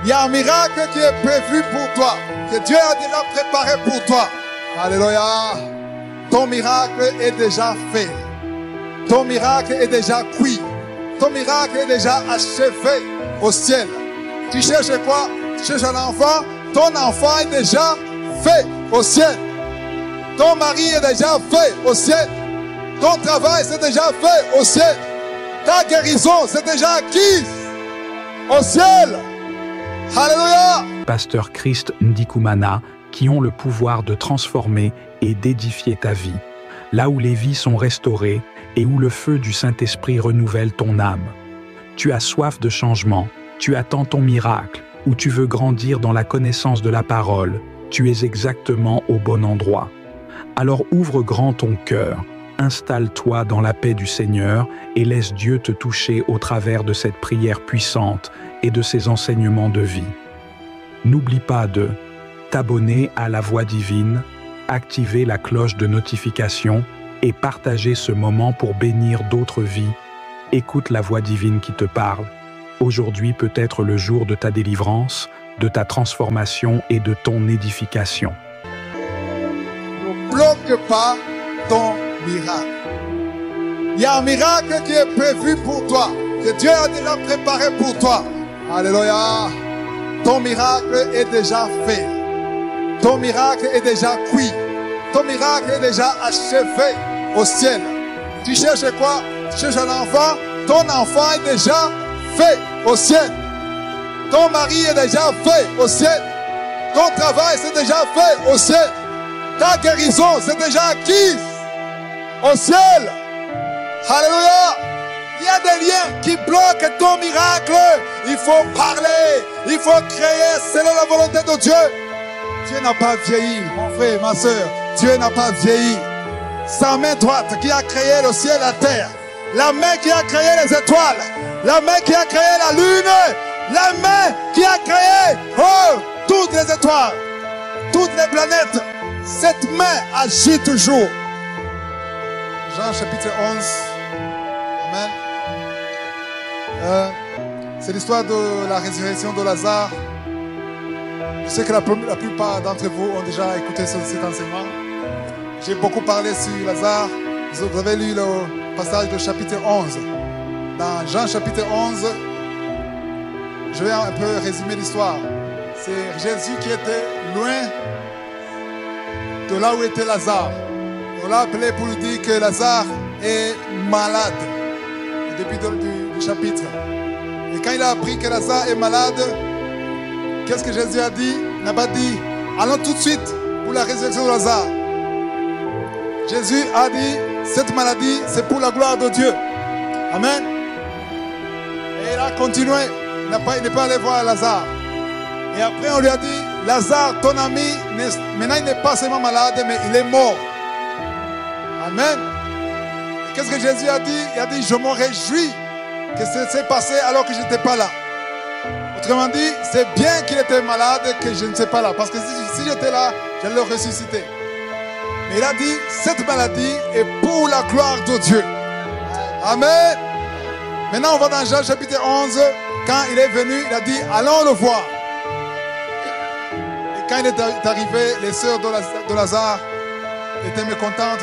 Il y a un miracle qui est prévu pour toi, que Dieu a déjà préparé pour toi. Alléluia. Ton miracle est déjà fait. Ton miracle est déjà cuit. Ton miracle est déjà achevé au ciel. Tu cherches quoi? Tu cherches un enfant? Ton enfant est déjà fait au ciel. Ton mari est déjà fait au ciel. Ton travail c'est déjà fait au ciel. Ta guérison c'est déjà acquise au ciel. Alléluia. Pasteur Christ Ndikumana, qui ont le pouvoir de transformer et d'édifier ta vie. Là où les vies sont restaurées et où le feu du Saint-Esprit renouvelle ton âme. Tu as soif de changement, tu attends ton miracle, ou tu veux grandir dans la connaissance de la parole, tu es exactement au bon endroit. Alors ouvre grand ton cœur, installe-toi dans la paix du Seigneur et laisse Dieu te toucher au travers de cette prière puissante et de ses enseignements de vie. N'oublie pas de t'abonner à la Voix divine, activer la cloche de notification et partager ce moment pour bénir d'autres vies. Écoute la Voix divine qui te parle. Aujourd'hui peut être le jour de ta délivrance, de ta transformation et de ton édification. Ne bloque pas ton miracle. Il y a un miracle qui est prévu pour toi, que Dieu a déjà préparé pour toi. Alléluia. Ton miracle est déjà fait. Ton miracle est déjà cuit. Ton miracle est déjà achevé au ciel. Tu cherches quoi? Tu cherches un enfant? Ton enfant est déjà fait au ciel. Ton mari est déjà fait au ciel. Ton travail c'est déjà fait au ciel. Ta guérison c'est déjà acquise au ciel. Alléluia. Il y a des liens qui bloquent ton miracle. Il faut parler. Il faut créer selon la volonté de Dieu. Dieu n'a pas vieilli, mon frère, ma soeur. Dieu n'a pas vieilli. Sa main droite qui a créé le ciel et la terre. La main qui a créé les étoiles. La main qui a créé la lune. La main qui a créé toutes les étoiles. Toutes les planètes. Cette main agit toujours. Jean chapitre 11. Amen. C'est l'histoire de la résurrection de Lazare. Je sais que la plupart d'entre vous ont déjà écouté cet enseignement. J'ai beaucoup parlé sur Lazare. Vous avez lu le passage de chapitre 11. Dans Jean chapitre 11, je vais un peu résumer l'histoire. C'est Jésus qui était loin de là où était Lazare. On l'a appelé pour lui dire que Lazare est malade au début du chapitre. Et quand il a appris que Lazare est malade, qu'est-ce que Jésus a dit? Il n'a pas dit allons tout de suite pour la résurrection de Lazare. Jésus a dit cette maladie c'est pour la gloire de Dieu. Amen. Et il a continué. Il n'est pas allé voir Lazare. Et après on lui a dit Lazare ton ami maintenant il n'est pas seulement malade mais il est mort. Amen. Qu'est-ce que Jésus a dit? Il a dit je me réjouis que ça s'est passé alors que je n'étais pas là. Autrement dit, c'est bien qu'il était malade que je ne sais pas là. Parce que si j'étais là, j'allais le ressusciter. Mais il a dit, cette maladie est pour la gloire de Dieu. Amen. Maintenant, on va dans Jean chapitre 11. Quand il est venu, il a dit, allons le voir. Et quand il est arrivé, les sœurs de Lazare étaient mécontentes.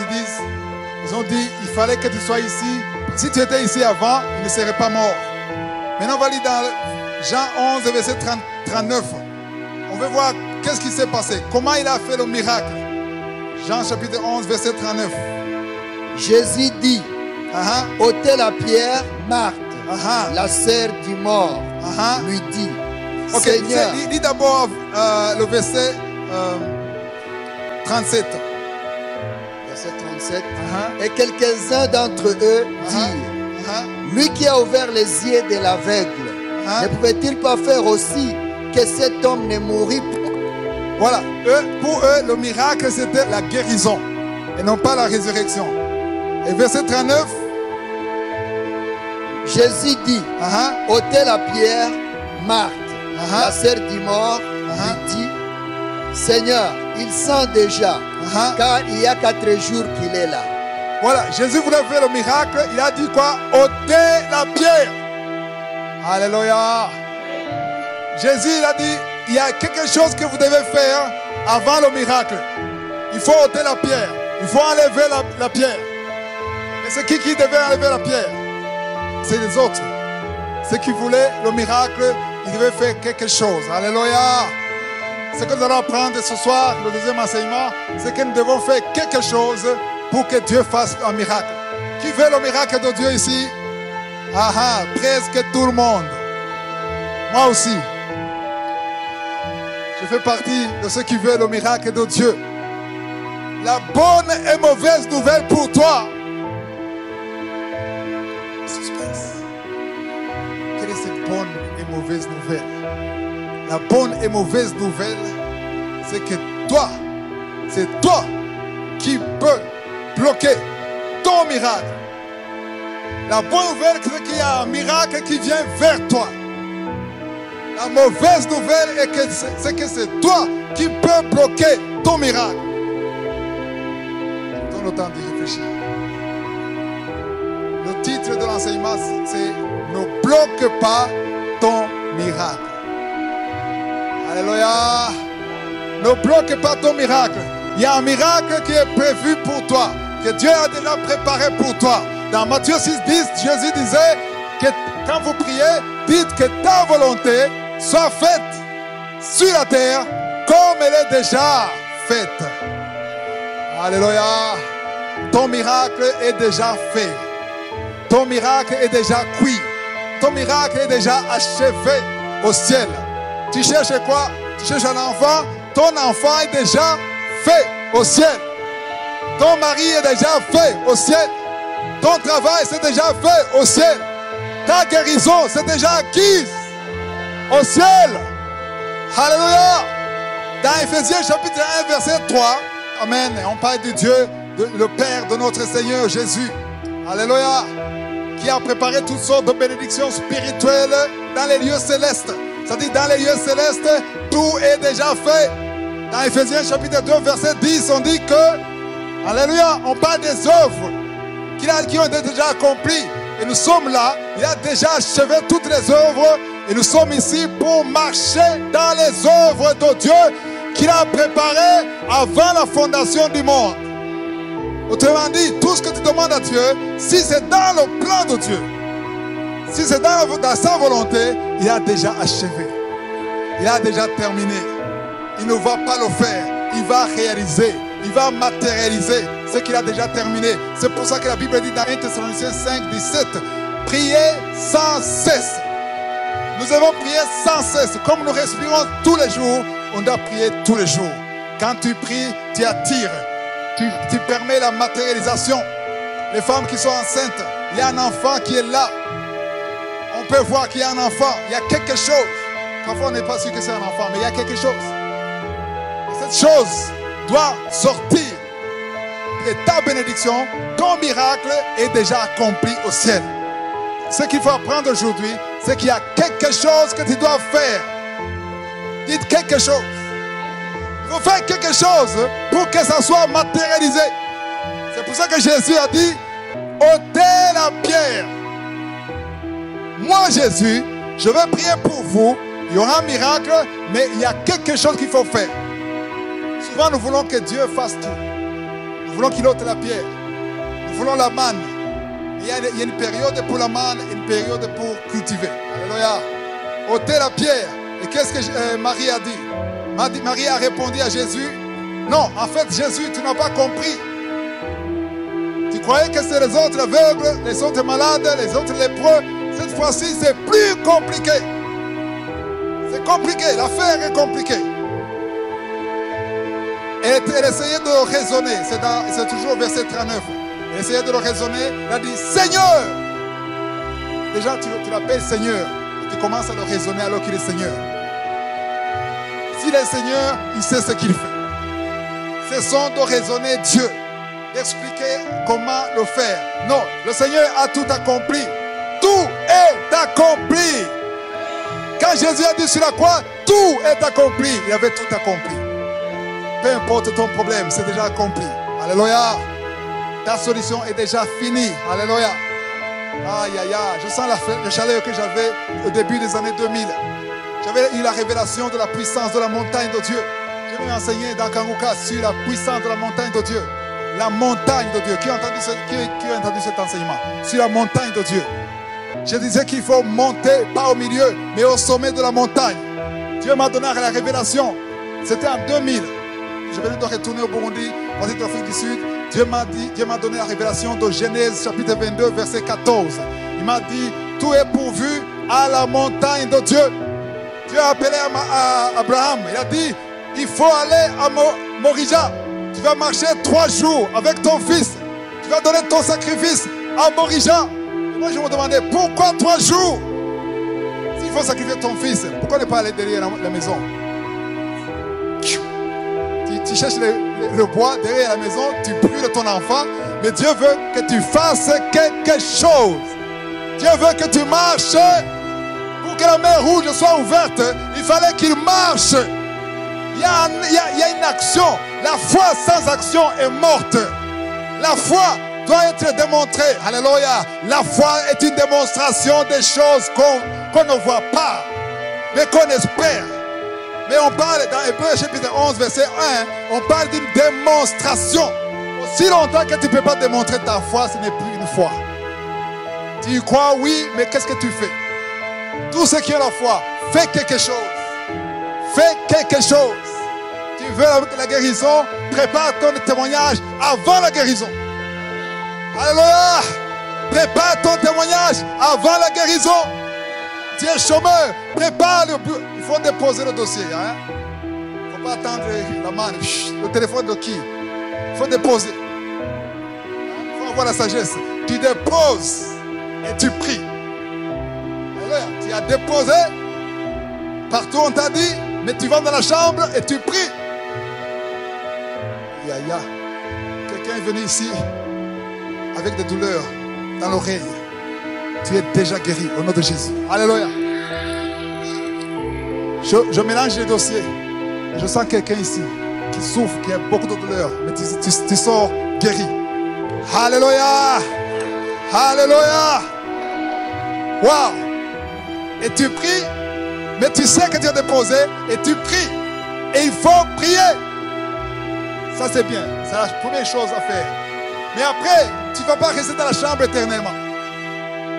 Ils ont dit, il fallait que tu sois ici. Si tu étais ici avant, il ne serait pas mort. Maintenant, on va lire dans Jean 11, verset 39. On veut voir qu'est-ce qui s'est passé. Comment il a fait le miracle. Jean chapitre 11, verset 39. Jésus dit, ôtez la pierre, Marthe, la sœur du mort, lui dit, Seigneur. Lis d'abord le verset 37. Verset 37. Et quelques-uns d'entre eux dirent, lui qui a ouvert les yeux de l'aveugle, ne pouvait-il pas faire aussi que cet homme ne mourût pas? Voilà, pour eux, le miracle c'était la guérison et non pas la résurrection. Et verset 39. Jésus dit, ôtez la pierre, Marthe, la sœur du mort, lui dit, Seigneur, il sent déjà, car il y a 4 jours qu'il est là. Voilà, Jésus voulait faire le miracle, il a dit quoi? Ôtez la pierre. Alléluia. Jésus il a dit, il y a quelque chose que vous devez faire avant le miracle. Il faut ôter la pierre. Il faut enlever la pierre. Et c'est qui devait enlever la pierre? C'est les autres. Ceux qui voulaient le miracle, ils devaient faire quelque chose. Alléluia. Ce que nous allons apprendre ce soir, le deuxième enseignement, c'est que nous devons faire quelque chose pour que Dieu fasse un miracle. Qui veut le miracle de Dieu ici? Presque tout le monde. Moi aussi. Je fais partie de ceux qui veulent le miracle de Dieu. La bonne et mauvaise nouvelle pour toi. Suspense. Quelle est cette bonne et mauvaise nouvelle? La bonne et mauvaise nouvelle, c'est que toi, c'est toi qui peux bloquer ton miracle. La bonne nouvelle, c'est qu'il y a un miracle qui vient vers toi. La mauvaise nouvelle, c'est que c'est toi qui peux bloquer ton miracle. Donne le temps de réfléchir. Le titre de l'enseignement, c'est « Ne bloque pas ton miracle ». Alléluia. Ne bloque pas ton miracle. Il y a un miracle qui est prévu pour toi, que Dieu a déjà préparé pour toi. Dans Matthieu 6, 10, Jésus disait que quand vous priez, dites que ta volonté soit faite sur la terre comme elle est déjà faite. Alléluia. Ton miracle est déjà fait. Ton miracle est déjà cuit. Ton miracle est déjà achevé au ciel. Tu cherches quoi? Tu cherches un enfant? Ton enfant est déjà fait au ciel. Ton mari est déjà fait au ciel. Ton travail c'est déjà fait au ciel. Ta guérison c'est déjà acquise au ciel. Alléluia. Dans Ephésiens chapitre 1 verset 3. Amen. On parle de Dieu, le Père de notre Seigneur Jésus. Alléluia. Qui a préparé toutes sortes de bénédictions spirituelles dans les lieux célestes. C'est-à-dire dans les lieux célestes, tout est déjà fait. Dans Ephésiens chapitre 2 verset 10, on dit que, alléluia, on parle des œuvres qui ont été déjà accomplies. Et nous sommes là, il a déjà achevé toutes les œuvres. Et nous sommes ici pour marcher dans les œuvres de Dieu qu'il a préparées avant la fondation du monde. Autrement dit, tout ce que tu demandes à Dieu, si c'est dans le plan de Dieu, si c'est dans sa volonté, il a déjà achevé. Il a déjà terminé. Il ne va pas le faire. Il va réaliser. Il va matérialiser ce qu'il a déjà terminé. C'est pour ça que la Bible dit dans 1 Thessaloniciens 5, 17, priez sans cesse. Nous devons prier sans cesse. Comme nous respirons tous les jours, on doit prier tous les jours. Quand tu pries, tu attires. Tu permets la matérialisation. Les femmes qui sont enceintes, il y a un enfant qui est là. On peut voir qu'il y a un enfant. Il y a quelque chose. Parfois, on n'est pas sûr que c'est un enfant, mais il y a quelque chose. Et cette chose doit sortir. Et ta bénédiction, ton miracle est déjà accompli au ciel. Ce qu'il faut apprendre aujourd'hui, c'est qu'il y a quelque chose que tu dois faire. Dites quelque chose. Il faut faire quelque chose pour que ça soit matérialisé. C'est pour ça que Jésus a dit, ôtez la pierre. Moi, Jésus, je vais prier pour vous. Il y aura un miracle, mais il y a quelque chose qu'il faut faire. Souvent, nous voulons que Dieu fasse tout. Nous voulons qu'il ôte la pierre. Nous voulons la manne. Il y a une période pour la manne et une période pour cultiver. Alléluia. Ôtez la pierre. Et qu'est-ce que Marie a dit? Marie a répondu à Jésus, non, en fait, Jésus, tu n'as pas compris. Tu croyais que c'est les autres aveugles, les autres malades, les autres lépreux. Cette fois-ci, c'est plus compliqué. C'est compliqué, l'affaire est compliquée. Elle essayait de raisonner, c'est toujours au verset 39. Elle essayait de le raisonner, elle a dit, Seigneur. Déjà, tu l'appelles Seigneur. Tu commences à le raisonner alors qu'il est Seigneur. S'il est Seigneur, il sait ce qu'il fait. Cessons de raisonner Dieu, d'expliquer comment le faire. Non, le Seigneur a tout accompli. Tout est accompli. Quand Jésus a dit sur la croix, tout est accompli. Il avait tout accompli. Peu importe ton problème, c'est déjà accompli. Alléluia. Ta solution est déjà finie. Alléluia. Aïe, aïe, aïe. Je sens la chaleur que j'avais au début des années 2000. avait eu la révélation de la puissance de la montagne de Dieu. Je vais enseigner dans Kanguka sur la puissance de la montagne de Dieu. La montagne de Dieu. Qui a entendu cet enseignement? Sur la montagne de Dieu. Je disais qu'il faut monter, pas au milieu, mais au sommet de la montagne. Dieu m'a donné la révélation. C'était en 2000. Je venais de retourner au Burundi, en Afrique du Sud. Dieu m'a donné la révélation de Genèse chapitre 22, verset 14. Il m'a dit, tout est pourvu à la montagne de Dieu. Dieu a appelé à Abraham. Il a dit, il faut aller à Morija. Tu vas marcher 3 jours avec ton fils. Tu vas donner ton sacrifice à Morija. Et moi je me demandais, pourquoi 3 jours? S'il faut sacrifier ton fils, pourquoi ne pas aller derrière la maison? Tu cherches le bois derrière la maison, tu brûles ton enfant, mais Dieu veut que tu fasses quelque chose. Dieu veut que tu marches. Pour que la mer rouge soit ouverte, il fallait qu'il marche. Il y a une action. La foi sans action est morte. La foi doit être démontrée. Alléluia. La foi est une démonstration des choses qu'on ne voit pas, mais qu'on espère. Mais on parle dans Hébreux chapitre 11, verset 1, on parle d'une démonstration. Aussi longtemps que tu ne peux pas démontrer ta foi, ce n'est plus une foi. Tu y crois, oui, mais qu'est-ce que tu fais? Tout ce qui est la foi, fais quelque chose. Fais quelque chose. Tu veux la guérison, prépare ton témoignage avant la guérison. Alléluia. Prépare ton témoignage avant la guérison. Tu es chômeur, prépare le but. Il faut déposer le dossier. Il ne faut pas attendre la main. Le téléphone de qui? Il faut déposer. Il faut avoir la sagesse. Tu déposes et tu pries. Alléluia. Tu as déposé. Partout on t'a dit, mais tu vas dans la chambre et tu pries. Quelqu'un est venu ici avec des douleurs dans l'oreille. Tu es déjà guéri au nom de Jésus. Alléluia. Je mélange les dossiers. Je sens quelqu'un ici qui souffre, qui a beaucoup de douleurs, mais tu sors guéri. Alléluia. Alléluia. Wow. Et tu pries, mais tu sais que tu as déposé et tu pries. Et il faut prier. Ça c'est bien. C'est la première chose à faire. Mais après, tu ne vas pas rester dans la chambre éternellement.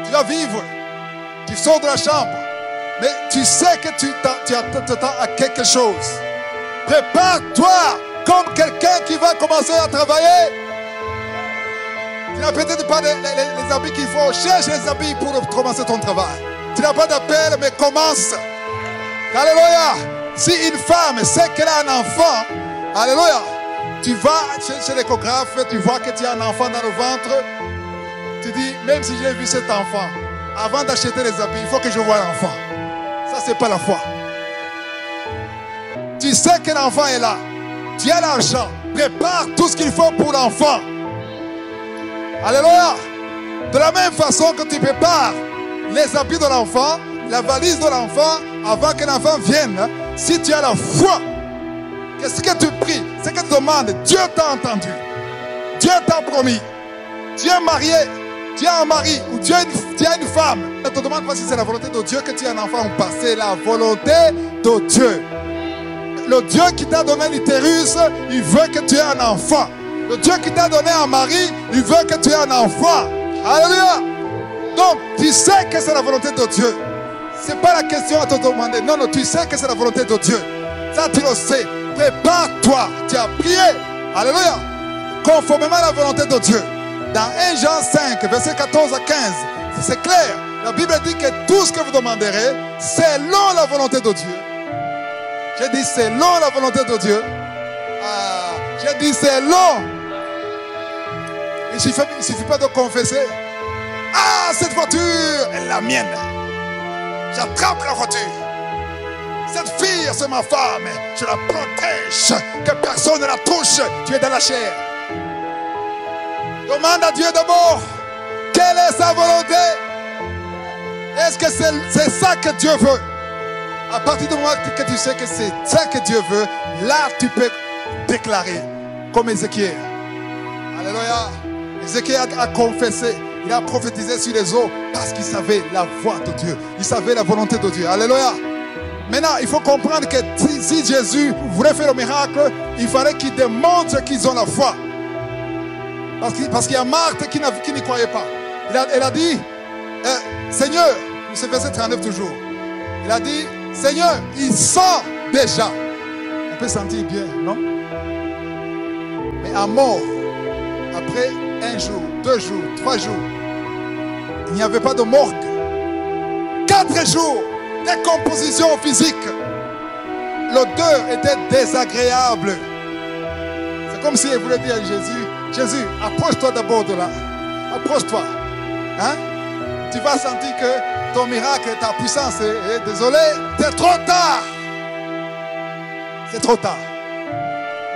Tu vas vivre. Tu sors de la chambre. Mais tu sais que tu t'attends à quelque chose. Prépare-toi comme quelqu'un qui va commencer à travailler. Tu n'as peut-être pas les habits qu'il faut. Cherche les habits pour commencer ton travail. Tu n'as pas d'appel, mais commence. Alléluia. Si une femme sait qu'elle a un enfant, alléluia, tu vas chez l'échographe, tu vois que tu as un enfant dans le ventre. Tu dis, même si j'ai vu cet enfant, avant d'acheter les habits, il faut que je voie l'enfant. Ça, c'est pas la foi. Tu sais que l'enfant est là. Tu as l'argent. Prépare tout ce qu'il faut pour l'enfant. Alléluia. De la même façon que tu prépares les habits de l'enfant, la valise de l'enfant, avant que l'enfant vienne, si tu as la foi, qu'est-ce que tu pries? Ce que tu demandes, Dieu t'a entendu. Dieu t'a promis. Tu es marié, tu as un mari ou tu as une femme. Ne te demande pas si c'est la volonté de Dieu que tu aies un enfant ou pas. C'est la volonté de Dieu. Le Dieu qui t'a donné l'utérus, il veut que tu aies un enfant. Le Dieu qui t'a donné un mari, il veut que tu aies un enfant. Alléluia. Donc, tu sais que c'est la volonté de Dieu. Ce n'est pas la question à te demander. Non, non, tu sais que c'est la volonté de Dieu. Ça, tu le sais. Prépare-toi. Tu as prié. Alléluia. Conformément à la volonté de Dieu. Dans 1 Jean 5, verset 14 à 15, c'est clair. La Bible dit que tout ce que vous demanderez, selon la volonté de Dieu. J'ai dit selon la volonté de Dieu. J'ai dit selon. Il ne suffit pas de confesser. Ah, cette voiture est la mienne. J'attrape la voiture. Cette fille, c'est ma femme. Je la protège. Que personne ne la touche. Tu es dans la chair. Demande à Dieu d'abord. Quelle est sa volonté? Est-ce que c'est ça que Dieu veut? À partir du moment que tu sais que c'est ça que Dieu veut, là tu peux déclarer. Comme Ézéchiel. Alléluia. Ézéchiel a confessé. Il a prophétisé sur les eaux parce qu'il savait la voix de Dieu. Il savait la volonté de Dieu. Alléluia. Maintenant, il faut comprendre que si Jésus voulait faire le miracle, il fallait qu'il démontre qu'ils ont la foi. Parce qu'il y a Marthe qui n'y croyait pas. Elle a dit, Seigneur, c'est verset 39 toujours. Il a dit, Seigneur, il sent déjà. On peut sentir bien, non? Mais à mort, après 1 jour, 2 jours, 3 jours, il n'y avait pas de morgue. 4 jours, décomposition physique. L'odeur était désagréable. C'est comme si elle voulait dire à Jésus, Jésus, approche-toi d'abord de là. Approche-toi. Hein? Tu vas sentir que ton miracle, ta puissance est désolé, c'est trop tard. C'est trop tard.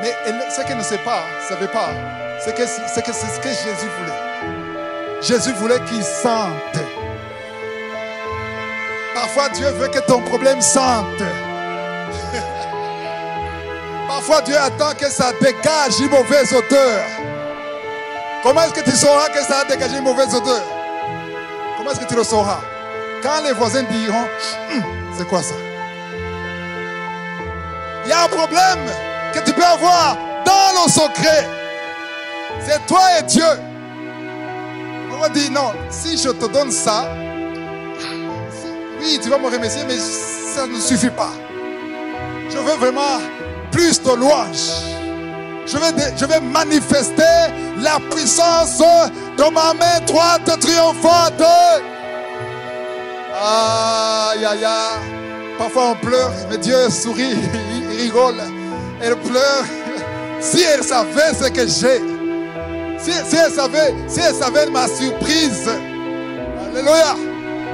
Mais ce qu'elle ne savait pas, c'est que c'est ce que Jésus voulait. Jésus voulait qu'il sente. Parfois, Dieu veut que ton problème sente. Parfois, Dieu attend que ça dégage une mauvaise odeur. Comment est-ce que tu sauras que ça a dégagé une mauvaise odeur? Comment est-ce que tu le sauras? Quand les voisins diront, c'est quoi ça? Il y a un problème que tu peux avoir dans le secret. C'est toi et Dieu. On va dire, non, si je te donne ça, oui, tu vas me remercier, mais ça ne suffit pas. Je veux vraiment plus de louanges. Je vais manifester la puissance de ma main droite triomphante. Aïe, aïe, aïe. Parfois on pleure, mais Dieu sourit, il rigole. Elle pleure. Si elle savait ce que j'ai, si elle savait ma surprise. Alléluia.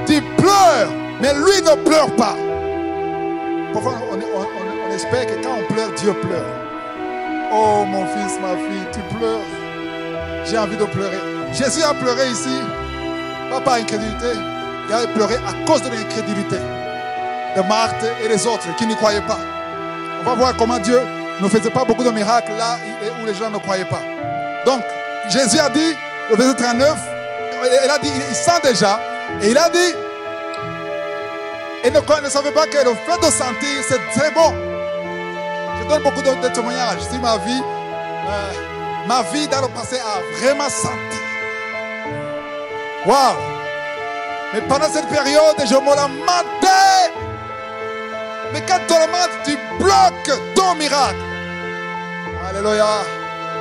Tu pleures, mais lui ne pleure pas. Parfois on espère que quand on pleure, Dieu pleure. Oh mon fils, ma fille, tu pleures. J'ai envie de pleurer. Jésus a pleuré ici, pas par incrédulité. Il a pleuré à cause de l'incrédulité de Marthe et les autres qui n'y croyaient pas. On va voir comment Dieu ne faisait pas beaucoup de miracles là où les gens ne croyaient pas. Donc, Jésus a dit, le verset 39, il a dit, il sent déjà, et il a dit, il ne savait pas que le fait de sentir, c'est très bon. Je donne beaucoup de témoignages sur ma vie dans le passé a vraiment senti. Waouh! Mais pendant cette période, je me lamentais. Mais quand tu lamentes, tu bloques ton miracle. Alléluia.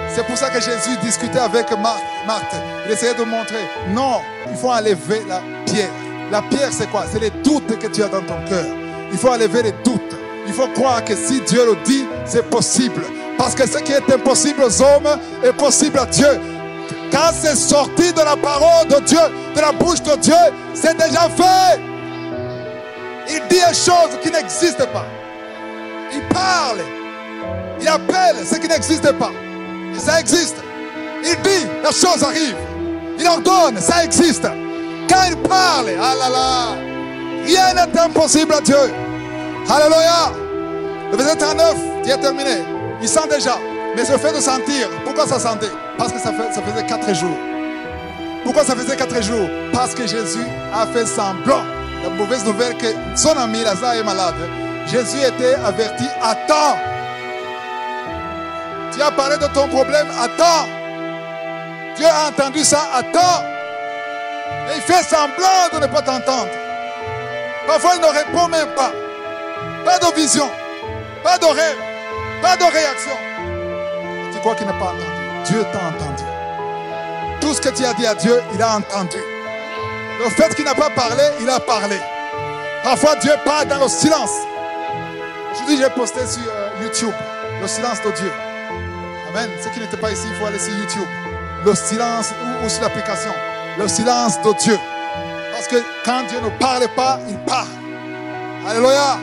C'est pour ça que Jésus discutait avec Marthe. Il essayait de montrer, non, il faut enlever la pierre. La pierre, c'est quoi? C'est les doutes que tu as dans ton cœur. Il faut enlever les doutes. Il faut croire que si Dieu le dit, c'est possible. Parce que ce qui est impossible aux hommes est possible à Dieu. Quand c'est sorti de la parole de Dieu, de la bouche de Dieu, c'est déjà fait. Il dit des choses qui n'existent pas. Il parle. Il appelle ce qui n'existe pas. Et ça existe. Il dit, la chose arrive. Il ordonne, ça existe. Quand il parle, ah là là, rien n'est impossible à Dieu. Alléluia. Le verset 39, qui est terminé. Il sent déjà. Mais le fait de sentir, pourquoi ça sentait? Parce que ça faisait 4 jours. Pourquoi ça faisait 4 jours? Parce que Jésus a fait semblant. La mauvaise nouvelle que son ami Lazare est malade. Jésus était averti, attends. Tu as parlé de ton problème, attends. Dieu a entendu ça, attends. Et il fait semblant de ne pas t'entendre. Parfois il ne répond même pas. Pas de vision, pas de rêve, pas de réaction. Tu crois qu'il n'a pas entendu? Dieu t'a entendu. Tout ce que tu as dit à Dieu, il a entendu. Le fait qu'il n'a pas parlé, il a parlé. Parfois Dieu parle dans le silence. Aujourd'hui j'ai posté sur YouTube le silence de Dieu. Amen. Ceux qui n'étaient pas ici, il faut aller sur YouTube. Le silence ou sur l'application. Le silence de Dieu. Parce que quand Dieu ne parle pas, il parle. Alléluia.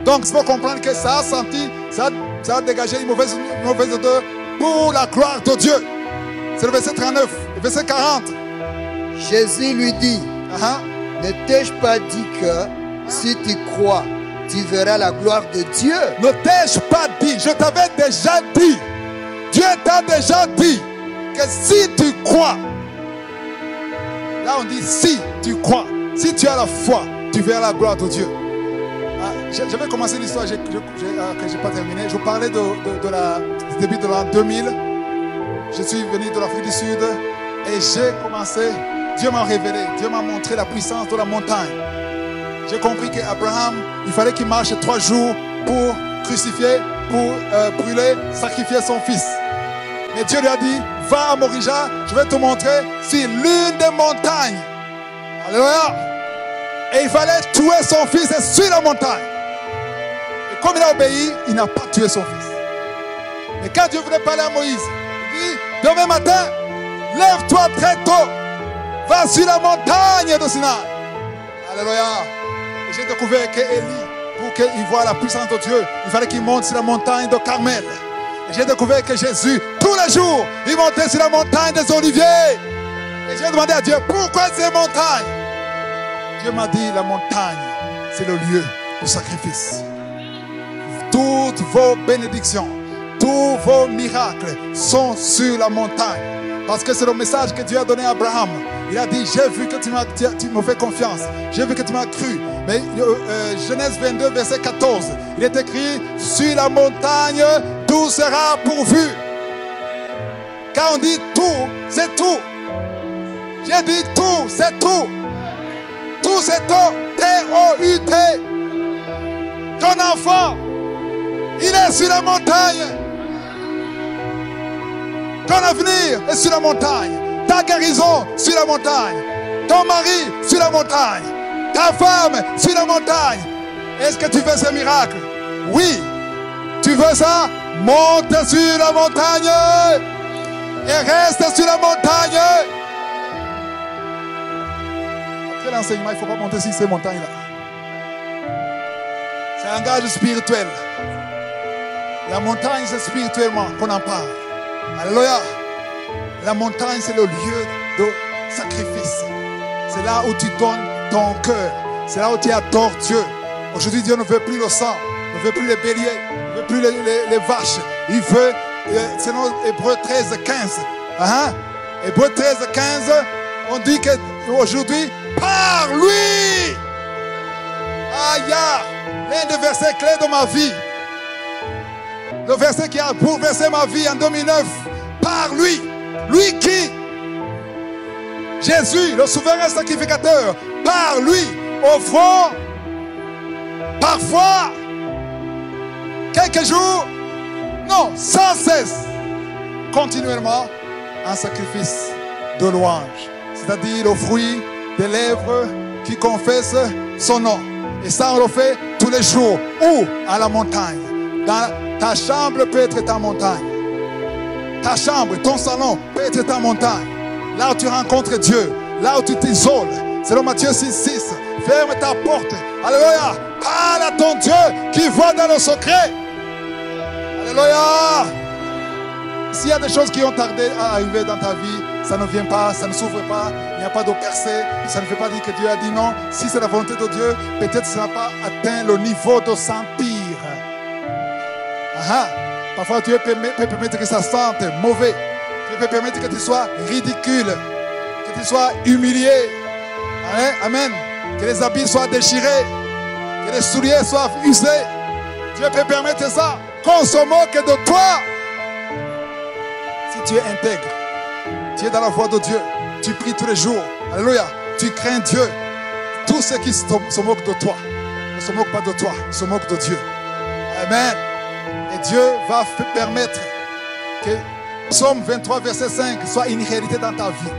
Donc il faut comprendre que ça a senti, ça a dégagé une mauvaise odeur pour la gloire de Dieu. C'est le verset 39. Le verset 40. Jésus lui dit, ne t'ai-je pas dit que si tu crois, tu verras la gloire de Dieu? Ne t'ai-je pas dit? Je t'avais déjà dit. Dieu t'a déjà dit que si tu crois, là on dit si tu crois, si tu as la foi, tu verras la gloire de Dieu. Je vais commencer l'histoire que je n'ai pas terminée. Je vous parlais du début de l'an 2000. Je suis venu de l'Afrique du Sud et j'ai commencé. Dieu m'a révélé, Dieu m'a montré la puissance de la montagne. J'ai compris qu'Abraham, il fallait qu'il marche 3 jours pour crucifier, pour brûler, sacrifier son fils. Mais Dieu lui a dit, va à Morija, je vais te montrer sur l'une des montagnes. Alléluia. Et il fallait tuer son fils sur la montagne. Et comme il a obéi, il n'a pas tué son fils. Mais quand Dieu voulait parler à Moïse, il dit, demain matin, lève-toi très tôt, va sur la montagne de Sinaï. Alléluia. Et j'ai découvert qu'Élie, pour qu'il voie la puissance de Dieu, il fallait qu'il monte sur la montagne de Carmel. Et j'ai découvert que Jésus, tous les jours, il montait sur la montagne des Oliviers. Et j'ai demandé à Dieu, pourquoi ces montagnes? Dieu m'a dit, la montagne, c'est le lieu du sacrifice. Toutes vos bénédictions, tous vos miracles sont sur la montagne. Parce que c'est le message que Dieu a donné à Abraham. Il a dit, j'ai vu que tu me fais confiance. J'ai vu que tu m'as cru. Mais Genèse 22, verset 14, il est écrit, sur la montagne, tout sera pourvu. Quand on dit tout, c'est tout. J'ai dit tout, c'est tout. Tout c'est tout. T-O-U-T. Ton enfant, il est sur la montagne. Ton avenir est sur la montagne. Ta guérison sur la montagne. Ton mari sur la montagne. Ta femme sur la montagne. Est-ce que tu veux ce miracle? Oui. Tu veux ça? Monte sur la montagne. Et reste sur la montagne. Après l'enseignement, il ne faut pas monter sur ces montagnes-là. C'est un gage spirituel. La montagne, c'est spirituellement qu'on en parle. Alléluia. La montagne, c'est le lieu de sacrifice. C'est là où tu donnes ton cœur. C'est là où tu adores Dieu. Aujourd'hui, Dieu ne veut plus le sang, ne veut plus les béliers, ne veut plus les vaches. Il veut, c'est dans Hébreux 13, 15. Hébreux 13, 15, on dit qu'aujourd'hui, par lui, il y a l'un des versets clés de ma vie. Le verset qui a bouleversé ma vie en 2009. Par lui. Lui qui? Jésus, le souverain sacrificateur. Par lui, offrant parfois quelques jours, non, sans cesse, continuellement, un sacrifice de louange. C'est-à-dire le fruit des lèvres qui confessent son nom. Et ça, on le fait tous les jours. Où? À la montagne. Ta chambre peut être ta montagne. Ta chambre, ton salon peut être ta montagne. Là où tu rencontres Dieu, là où tu t'isoles. C'est le Matthieu 6, 6. Ferme ta porte. Alléluia. Parle à ton Dieu qui voit dans le secret. Alléluia. S'il y a des choses qui ont tardé à arriver dans ta vie, ça ne vient pas, ça ne s'ouvre pas, il n'y a pas de percée. Ça ne veut pas dire que Dieu a dit non. Si c'est la volonté de Dieu, peut-être ça n'a pas atteint le niveau de sentir. Parfois Dieu peut permettre que ça sente mauvais. Dieu peut permettre que tu sois ridicule, que tu sois humilié. Amen. Que les habits soient déchirés, que les souliers soient usés. Dieu peut permettre ça. Qu'on se moque de toi. Si tu es intègre, tu es dans la voie de Dieu, tu pries tous les jours. Alléluia. Tu crains Dieu. Tous ceux qui se moquent de toi ne se moquent pas de toi, ils se moquent de Dieu. Amen. Et Dieu va permettre que Psaume 23, verset 5 soit une réalité dans ta vie.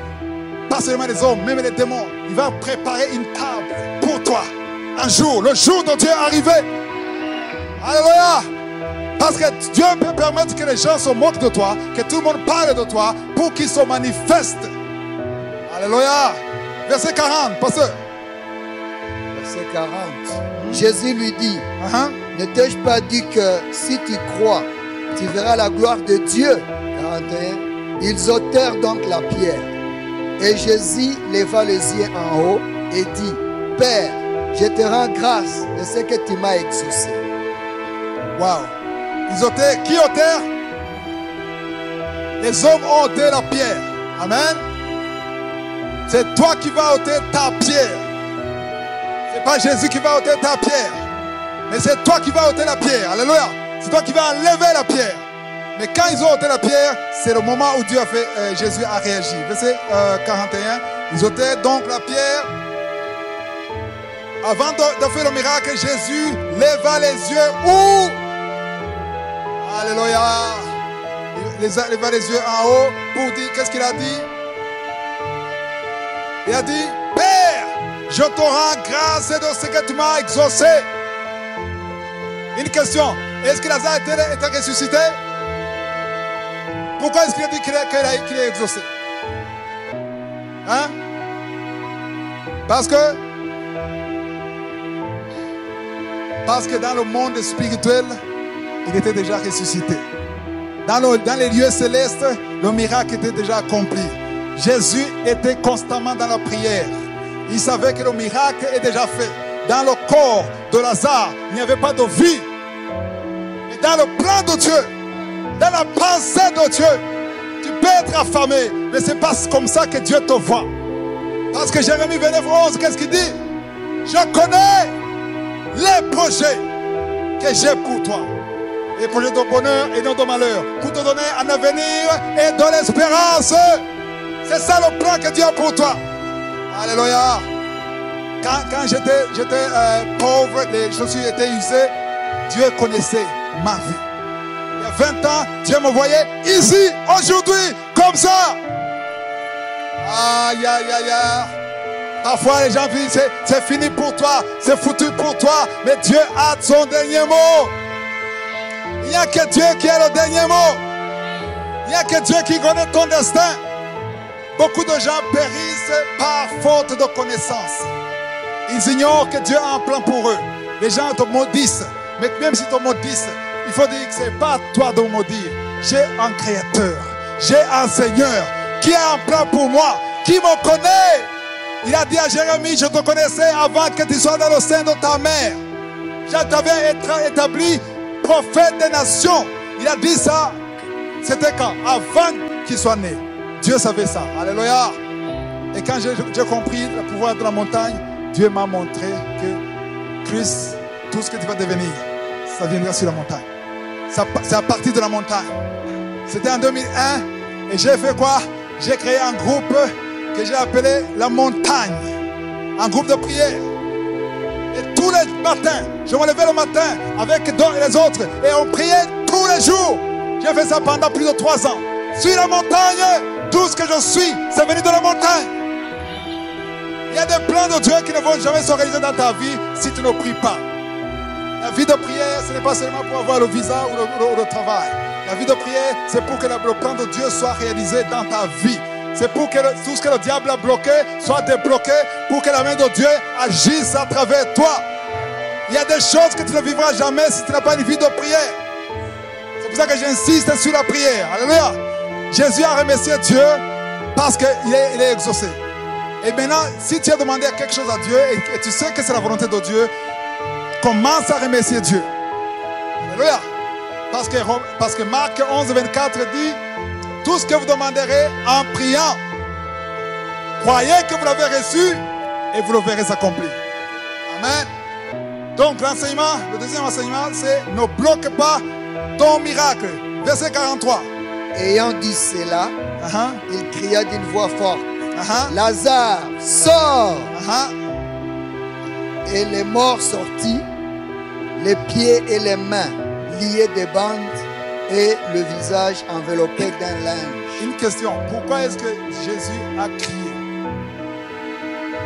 Pas seulement les hommes, même les démons. Il va préparer une table pour toi. Un jour, le jour de Dieu est arrivé. Alléluia. Parce que Dieu peut permettre que les gens se moquent de toi, que tout le monde parle de toi pour qu'ils se manifestent. Alléluia. Verset 40, pasteur. Verset 40. Jésus lui dit, ne t'ai-je pas dit que si tu crois, tu verras la gloire de Dieu? 41. Ils ôtèrent donc la pierre. Et Jésus leva les yeux en haut et dit, Père, je te rends grâce de ce que tu m'as exaucé. Wow. Ils ôtèrent, qui ôtèrent? Les hommes ont ôté la pierre. Amen. C'est toi qui vas ôter ta pierre. C'est pas Jésus qui va ôter ta pierre. Mais c'est toi qui vas ôter la pierre. Alléluia. C'est toi qui vas enlever la pierre. Mais quand ils ont ôté la pierre, c'est le moment où Dieu a fait, Jésus a réagi. Verset 41. Ils ôtaient donc la pierre. Avant de faire le miracle, Jésus leva les yeux où? Alléluia. Il leva les yeux en haut pour dire, qu'est-ce qu'il a dit? Il a dit, Père, je te rends grâce de ce que tu m'as exaucé. Une question, est-ce que Lazare était ressuscité? Pourquoi est-ce qu'il a dit qu'il est exaucé? Hein? Parce que dans le monde spirituel, il était déjà ressuscité. Dans les lieux célestes, le miracle était déjà accompli. Jésus était constamment dans la prière. Il savait que le miracle est déjà fait. Dans le corps de Lazare, il n'y avait pas de vie. Mais dans le plan de Dieu, dans la pensée de Dieu, tu peux être affamé, mais ce n'est pas comme ça que Dieu te voit. Parce que Jérémie 29:11, qu'est-ce qu'il dit? Je connais les projets que j'ai pour toi. Les projets de bonheur et non de malheur. Pour te donner un avenir et de l'espérance. C'est ça le plan que Dieu a pour toi. Alléluia. Quand j'étais pauvre, les chaussures étaient usées, Dieu connaissait ma vie. Il y a 20 ans, Dieu me voyait ici, aujourd'hui, comme ça. Aïe, aïe, aïe, aïe. Parfois, les gens disent, c'est fini pour toi, c'est foutu pour toi. Mais Dieu a son dernier mot. Il n'y a que Dieu qui a le dernier mot. Il n'y a que Dieu qui connaît ton destin. Beaucoup de gens périssent par faute de connaissance. Ils ignorent que Dieu a un plan pour eux. Les gens te maudissent. Mais même si te maudissent, il faut dire que ce n'est pas à toi de me maudire. J'ai un créateur. J'ai un Seigneur qui a un plan pour moi, qui me connaît. Il a dit à Jérémie, je te connaissais avant que tu sois dans le sein de ta mère. Je t'avais établi prophète des nations. Il a dit ça. C'était quand? Avant qu'il soit né. Dieu savait ça. Alléluia. Et quand j'ai compris le pouvoir de la montagne, Dieu m'a montré que Christ, tout ce que tu vas devenir, ça viendra sur la montagne. C'est à partir de la montagne. C'était en 2001. Et j'ai fait quoi? J'ai créé un groupe que j'ai appelé la montagne. Un groupe de prière. Et tous les matins, je me levais le matin avec les autres et on priait tous les jours. J'ai fait ça pendant plus de 3 ans. Sur la montagne, tout ce que je suis, c'est venu de la montagne. Il y a des plans de Dieu qui ne vont jamais se réaliser dans ta vie si tu ne pries pas. La vie de prière, ce n'est pas seulement pour avoir le visa ou le travail. La vie de prière, c'est pour que le plan de Dieu soit réalisé dans ta vie. C'est pour que tout ce que le diable a bloqué soit débloqué, pour que la main de Dieu agisse à travers toi. Il y a des choses que tu ne vivras jamais si tu n'as pas une vie de prière. C'est pour ça que j'insiste sur la prière. Alléluia. Jésus a remercié Dieu parce qu'il est exaucé. Et maintenant, si tu as demandé quelque chose à Dieu et tu sais que c'est la volonté de Dieu, commence à remercier Dieu. Alléluia. Parce que Marc 11:24 dit, tout ce que vous demanderez en priant, croyez que vous l'avez reçu et vous le verrez accompli. Amen. Donc l'enseignement, le deuxième enseignement, c'est ne bloque pas ton miracle. Verset 43. Ayant dit cela, il cria d'une voix forte, Lazare, sors. Et les morts sortis, les pieds et les mains liés des bandes et le visage enveloppé d'un linge. Une question, pourquoi est-ce que Jésus a crié?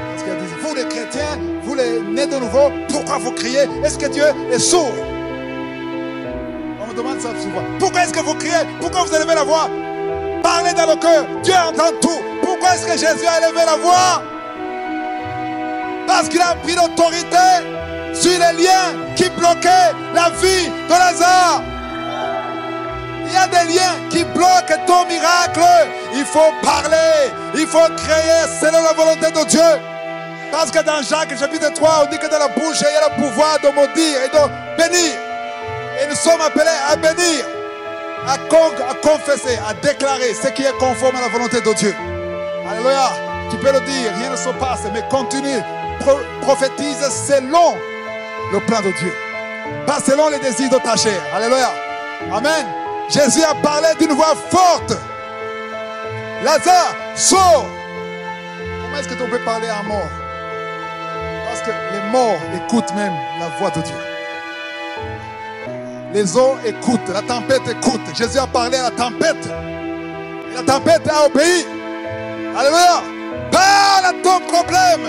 Parce qu'il a dit, vous les chrétiens, vous les nés de nouveau, pourquoi vous criez? Est-ce que Dieu est sourd? On me demande ça souvent. Pourquoi est-ce que vous criez? Pourquoi vous élevez la voix? Parlez dans le cœur, Dieu entend tout. Pourquoi est-ce que Jésus a élevé la voix? Parce qu'il a pris l'autorité sur les liens qui bloquaient la vie de Lazare. Il y a des liens qui bloquent ton miracle. Il faut parler, il faut créer selon la volonté de Dieu. Parce que dans Jacques chapitre 3, on dit que dans la bouche, il y a le pouvoir de maudire et de bénir. Et nous sommes appelés à bénir, à confesser, à déclarer ce qui est conforme à la volonté de Dieu. Alléluia. Tu peux le dire, rien ne se passe, mais continue, prophétise selon le plan de Dieu. pas selon les désirs de ta chair. Alléluia. Amen. Jésus a parlé d'une voix forte. Lazare, sors. Comment est-ce que tu peux parler à mort? Parce que les morts écoutent même la voix de Dieu. Les eaux écoutent, la tempête écoute. Jésus a parlé à la tempête. Et la tempête a obéi. Alléluia. Parle à ton problème.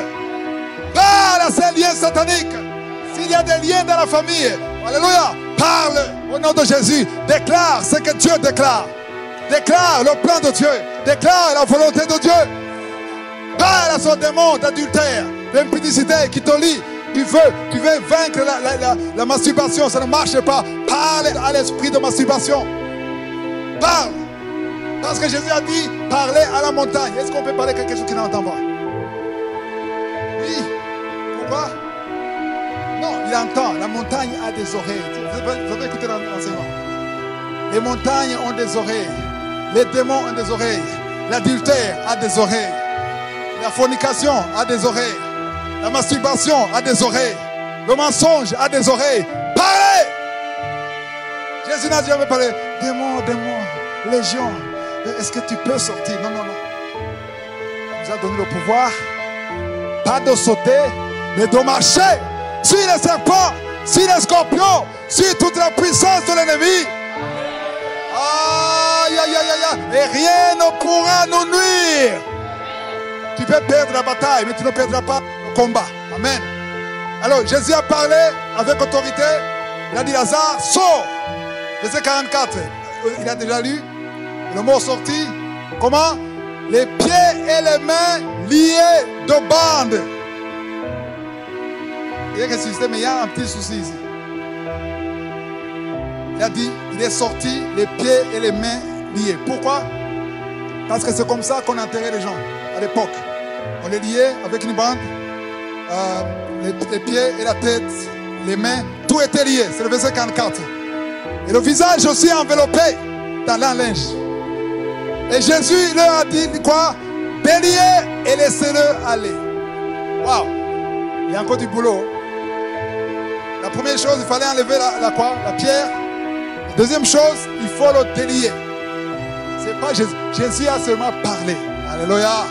Parle à ces liens sataniques. S'il y a des liens dans la famille, alléluia, parle au nom de Jésus. Déclare ce que Dieu déclare. Déclare le plan de Dieu. Déclare la volonté de Dieu. Parle à son démon d'adultère, d'impudicité qui te lie. Tu veux vaincre la masturbation, ça ne marche pas. Parle à l'esprit de masturbation. Parle. Parce que Jésus a dit, parlez à la montagne. Est-ce qu'on peut parler à quelque chose qui n'entend pas? Oui. Pourquoi? Non, il entend. La montagne a des oreilles. Vous avez écouté l'enseignement. Les montagnes ont des oreilles. Les démons ont des oreilles. L'adultère a des oreilles. La fornication a des oreilles. La masturbation a des oreilles. Le mensonge a des oreilles. Parlez! Jésus n'a jamais parlé. Démon, légion. Est-ce que tu peux sortir? Non. Il nous a donné le pouvoir. Pas de sauter, mais de marcher sur les serpents, sur les scorpions, sur toute la puissance de l'ennemi. Et rien ne pourra nous nuire. Tu peux perdre la bataille, mais tu ne perdras pas le combat. Amen. Alors, Jésus a parlé avec autorité. Il a dit, Lazare, sors. Verset 44. Il a déjà lu. Le mot sorti. Comment? Les pieds et les mains liés de bandes. Il est ressuscité, mais il y a un petit souci ici. Il a dit, il est sorti, les pieds et les mains liés. Pourquoi? Parce que c'est comme ça qu'on enterrait les gens à l'époque. On les liait avec une bande, les pieds et la tête, les mains, tout était lié. C'est le verset 44. Et le visage aussi enveloppé dans un linge. Et Jésus leur a dit quoi? Déliez et laissez-le aller. Waouh! Il y a encore du boulot. La première chose, il fallait enlever la pierre. La deuxième chose, il faut le délier. C'est pas Jésus. Jésus a seulement parlé. Alléluia.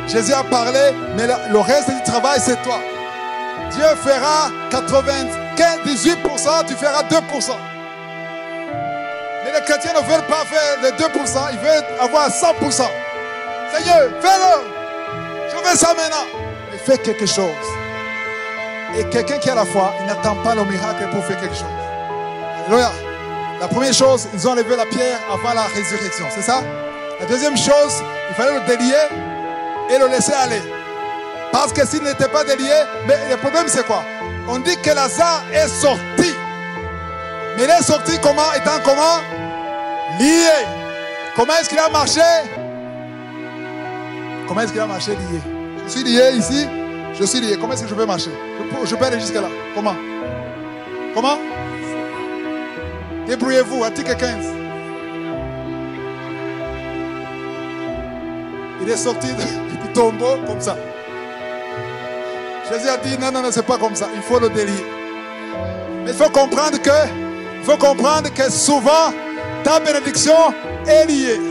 Jésus a parlé, mais le reste du travail, c'est toi. Dieu fera 18%, tu feras 2%. Mais les chrétiens ne veulent pas faire les 2%, ils veulent avoir 100%. Seigneur, fais-le. Je veux ça maintenant. Mais fais quelque chose. Et quelqu'un qui a la foi, il n'attend pas le miracle pour faire quelque chose. Alléluia. La première chose, ils ont enlevé la pierre avant la résurrection, c'est ça? La deuxième chose, il fallait le délier et le laisser aller. Parce que s'il n'était pas délié, mais le problème c'est quoi? On dit que Lazare est sorti. Mais il est sorti comment? Étant comment? Lié. Comment est-ce qu'il a marché? Comment est-ce qu'il a marché lié? Je suis lié ici, je suis lié. Comment est-ce que je peux marcher? Je peux aller jusque là. Comment? Comment? Débrouillez-vous, article 15. Il est sorti du tombeau comme ça. Jésus a dit non, c'est pas comme ça. Il faut le délier. Mais il faut comprendre que souvent ta bénédiction est liée.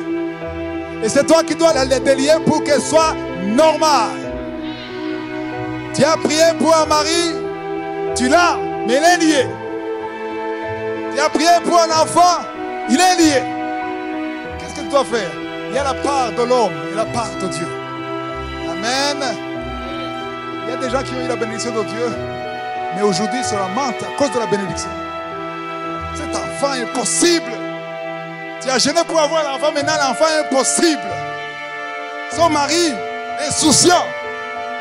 Et c'est toi qui dois la délier pour qu'elle soit normale. Tu as prié pour un mari, tu l'as, mais il est lié. Tu as prié pour un enfant, il est lié. Qu'est-ce que tu dois faire? Il y a la part de l'homme et la part de Dieu. Amen. Il y a des gens qui ont eu la bénédiction de Dieu, mais aujourd'hui ils se lamentent à cause de la bénédiction. Cet enfant est impossible. Tu as jeûné pour avoir l'enfant, maintenant l'enfant est impossible. Son mari est insouciant.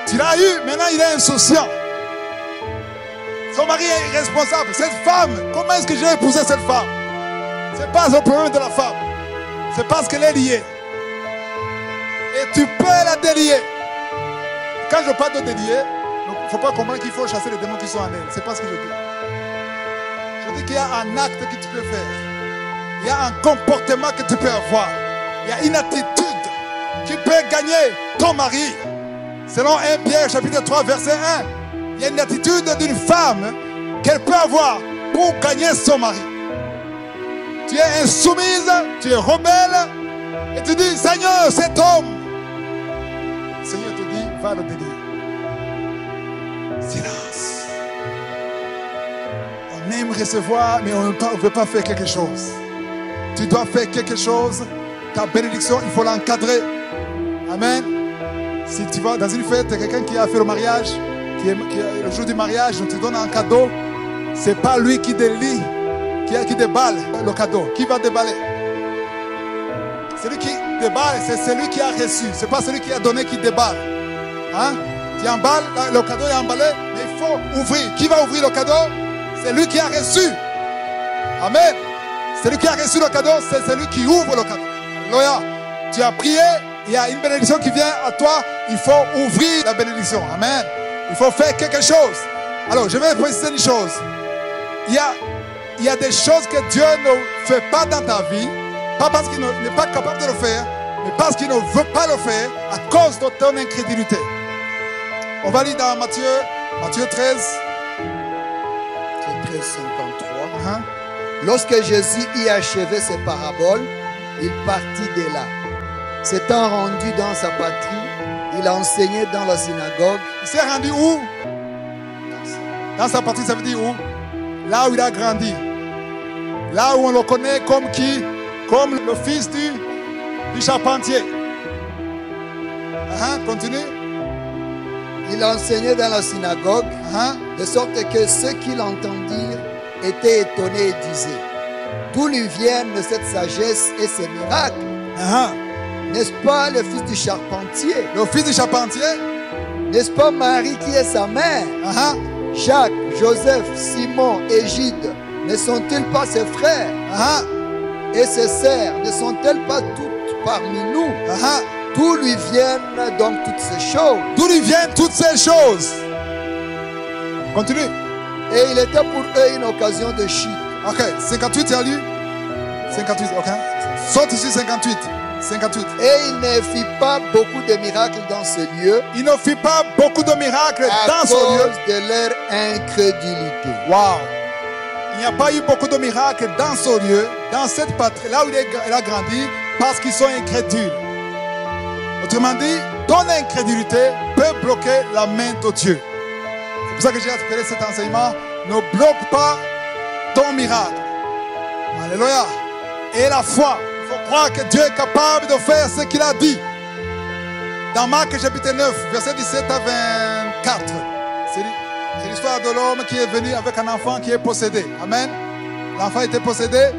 Tu l'as eu, maintenant il est insouciant. Son mari est irresponsable. Cette femme, comment est-ce que j'ai épousé cette femme? Ce n'est pas le problème de la femme. C'est parce qu'elle est liée. Et tu peux la délier. Quand je parle de délier, il ne faut pas comprendre qu'il faut chasser les démons qui sont en elle. Ce n'est pas ce que je dis. Je dis qu'il y a un acte que tu peux faire. Il y a un comportement que tu peux avoir. Il y a une attitude qui peut gagner ton mari. Selon 1 Pierre chapitre 3 verset 1. Il y a une attitude d'une femme qu'elle peut avoir pour gagner son mari. Tu es insoumise, tu es rebelle, et tu dis, Seigneur, cet homme. Le Seigneur te dit, va le bénir. Silence. On aime recevoir, mais on ne veut pas faire quelque chose. Tu dois faire quelque chose. Ta bénédiction, il faut l'encadrer. Amen. Si tu vas dans une fête, quelqu'un qui a fait le mariage, qui est le jour du mariage, on te donne un cadeau. Ce n'est pas lui qui délie, qui déballe le cadeau. Qui va déballer? Celui qui déballe, c'est celui qui a reçu. Ce n'est pas celui qui a donné qui déballe. Hein? Tu emballes, le cadeau est emballé, mais il faut ouvrir. Qui va ouvrir le cadeau? C'est lui qui a reçu. Amen. Celui qui a reçu le cadeau, c'est celui qui ouvre le cadeau. Alléluia. Tu as prié, il y a une bénédiction qui vient à toi, il faut ouvrir la bénédiction. Amen. Il faut faire quelque chose. Alors, je vais préciser une chose. Il y a des choses que Dieu ne fait pas dans ta vie, pas parce qu'il n'est pas capable de le faire, mais parce qu'il ne veut pas le faire à cause de ton incrédulité. On va lire dans Matthieu 13. 13, 53. Lorsque Jésus y achevait ses paraboles, il partit de là. S'étant rendu dans sa patrie, il enseignait dans la synagogue. Il s'est rendu où? Dans sa patrie, ça veut dire où? Là où il a grandi. Là où on le connaît comme qui? Comme le fils du charpentier. Continue. Il enseignait dans la synagogue, de sorte que ceux qui l'entendirent étaient étonnés et disaient, d'où lui viennent cette sagesse et ces miracles? N'est-ce pas le fils du charpentier? Le fils du charpentier? N'est-ce pas Marie qui est sa mère? Jacques, Joseph, Simon et Jude, ne sont-ils pas ses frères? Et ses sœurs, ne sont-elles pas toutes parmi nous? D'où lui viennent donc toutes ces choses? D'où lui viennent toutes ces choses? Continue. Et il était pour eux une occasion de chute. Ok, 58, tu as lu? 58, ok. Saute ici 58. 58. Et il ne fit pas beaucoup de miracles dans ce lieu. Il ne fit pas beaucoup de miracles dans ce lieu. À cause de leur incrédulité. Wow. Il n'y a pas eu beaucoup de miracles dans ce lieu, dans cette patrie, là où il a grandi, parce qu'ils sont incrédules. Autrement dit, ton incrédulité peut bloquer la main de Dieu. C'est pour ça que j'ai appelé cet enseignement. Ne bloque pas ton miracle. Alléluia. Et la foi. Il faut croire que Dieu est capable de faire ce qu'il a dit. Dans Marc chapitre 9, verset 17 à 24. C'est l'histoire de l'homme qui est venu avec un enfant qui est possédé. Amen. L'enfant était possédé.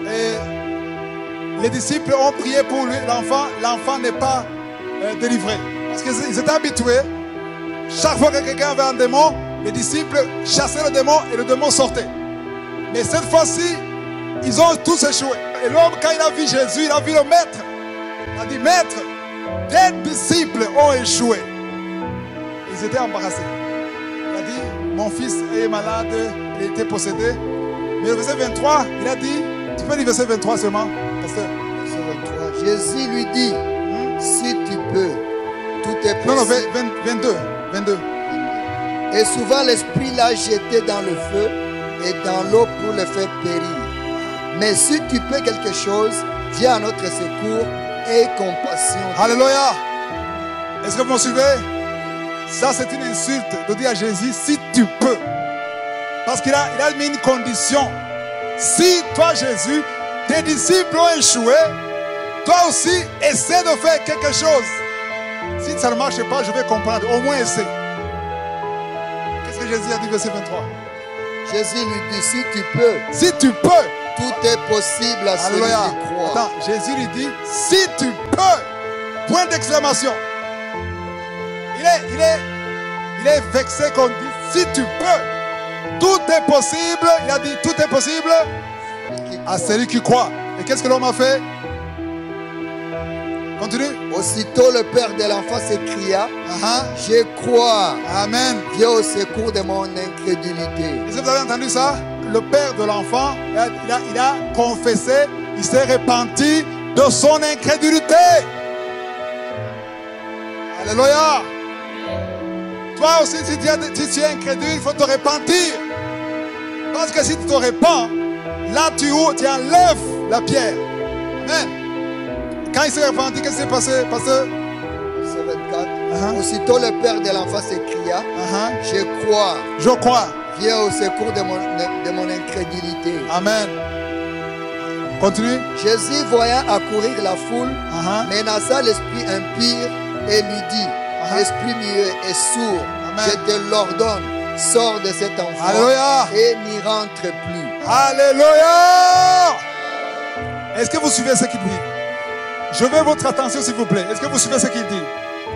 Et les disciples ont prié pour lui. L'enfant n'est pas délivré. Parce qu'ils étaient habitués. Chaque fois que quelqu'un avait un démon, les disciples chassaient le démon et le démon sortait. Mais cette fois-ci, ils ont tous échoué. Et l'homme, quand il a vu Jésus, il a vu le maître. Il a dit, maître, tes disciples ont échoué. Ils étaient embarrassés. Il a dit, mon fils est malade, il était possédé. Mais le verset 23, il a dit, tu peux lire verset 23 seulement, pasteur. Verset 23, Jésus lui dit, si tu peux, tout est possible. Non, 22. Et souvent l'esprit l'a jeté dans le feu et dans l'eau pour le faire périr. Mais si tu peux quelque chose, viens à notre secours et compassion. Alléluia. Est-ce que vous me suivez? Ça, c'est une insulte de dire à Jésus, si tu peux. Parce qu'il a mis une condition. Si toi, Jésus, tes disciples ont échoué, toi aussi, essaie de faire quelque chose. Si ça ne marche pas, je vais comprendre. Au moins, essaie. Qu'est-ce que Jésus a dit, verset 23? Jésus lui dit, si tu peux. Si tu peux. Tout est possible à celui qui croit. Attends, Jésus lui dit, si tu peux. Point d'exclamation. Il est vexé qu'on dit, si tu peux. Tout est possible. Il a dit, tout est possible à celui qui croit. Et qu'est-ce que l'homme a fait? Continue. Aussitôt le père de l'enfant s'écria, je crois. Amen. Viens au secours de mon incrédulité. Est-ce que vous avez entendu ça? Le père de l'enfant, il a confessé, il s'est repenti de son incrédulité. Alléluia. Toi aussi, si tu es incrédule, il faut te repentir. Parce que si tu te répands, là tu enlèves la pierre. Amen. Quand il s'est répandu, qu'est-ce qui s'est passé, pasteur? Verset 24. Aussitôt le père de l'enfant s'écria, je crois. Viens au secours de mon incrédulité. Amen. Continue. Jésus, voyant accourir la foule, menaça l'esprit impur et lui dit, esprit muet et sourd, je te l'ordonne, sors de cet enfant. Alléluia. Et n'y rentre plus. Alléluia. Est-ce que vous suivez ce qu'il dit? Je veux votre attention s'il vous plaît. Est-ce que vous suivez ce qu'il dit?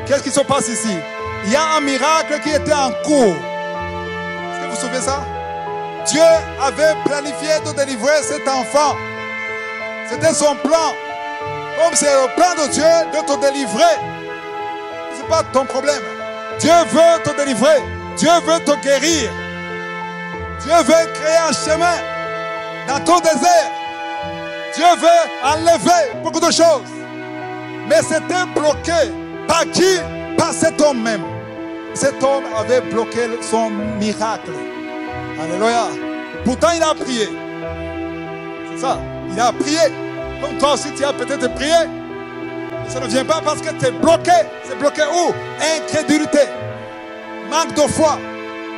Qu'est-ce qui se passe ici? Il y a un miracle qui était en cours. Est-ce que vous suivez ça? Dieu avait planifié de délivrer cet enfant. C'était son plan. Comme c'est le plan de Dieu de te délivrer. Ce n'est pas ton problème. Dieu veut te délivrer. Dieu veut te guérir. Dieu veut créer un chemin dans ton désert. Dieu veut enlever beaucoup de choses. Mais c'était bloqué. Par qui? Par cet homme même. Cet homme avait bloqué son miracle. Alléluia. Pourtant, il a prié. C'est ça. Il a prié. Comme toi aussi, tu as peut-être prié. Et ça ne vient pas parce que tu es bloqué. C'est bloqué où? Incrédulité. Manque de foi.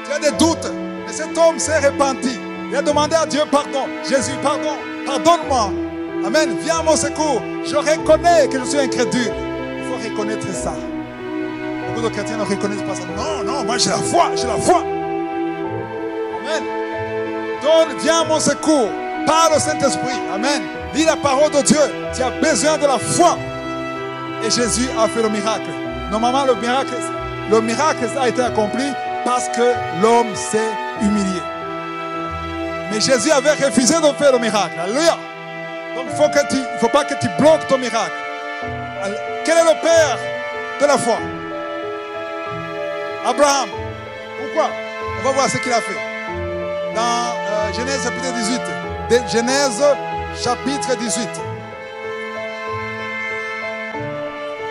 Tu as des doutes. Mais cet homme s'est repenti. Il a demandé à Dieu pardon. Jésus, pardon. Pardonne-moi. Amen. Viens à mon secours. Je reconnais que je suis incrédule. Il faut reconnaître ça. Beaucoup de chrétiens ne reconnaissent pas ça. Non, non, moi j'ai la foi. J'ai la foi. Amen. Donc, viens à mon secours. Parle au Saint-Esprit. Amen. Lis la parole de Dieu. Tu as besoin de la foi. Et Jésus a fait le miracle. Normalement, le miracle a été accompli parce que l'homme s'est humilié. Mais Jésus avait refusé de faire le miracle. Alléluia. Donc, il ne faut pas que tu bloques ton miracle. Quel est le père de la foi? Abraham. Pourquoi? On va voir ce qu'il a fait. Dans Genèse chapitre 18. Genèse chapitre 18.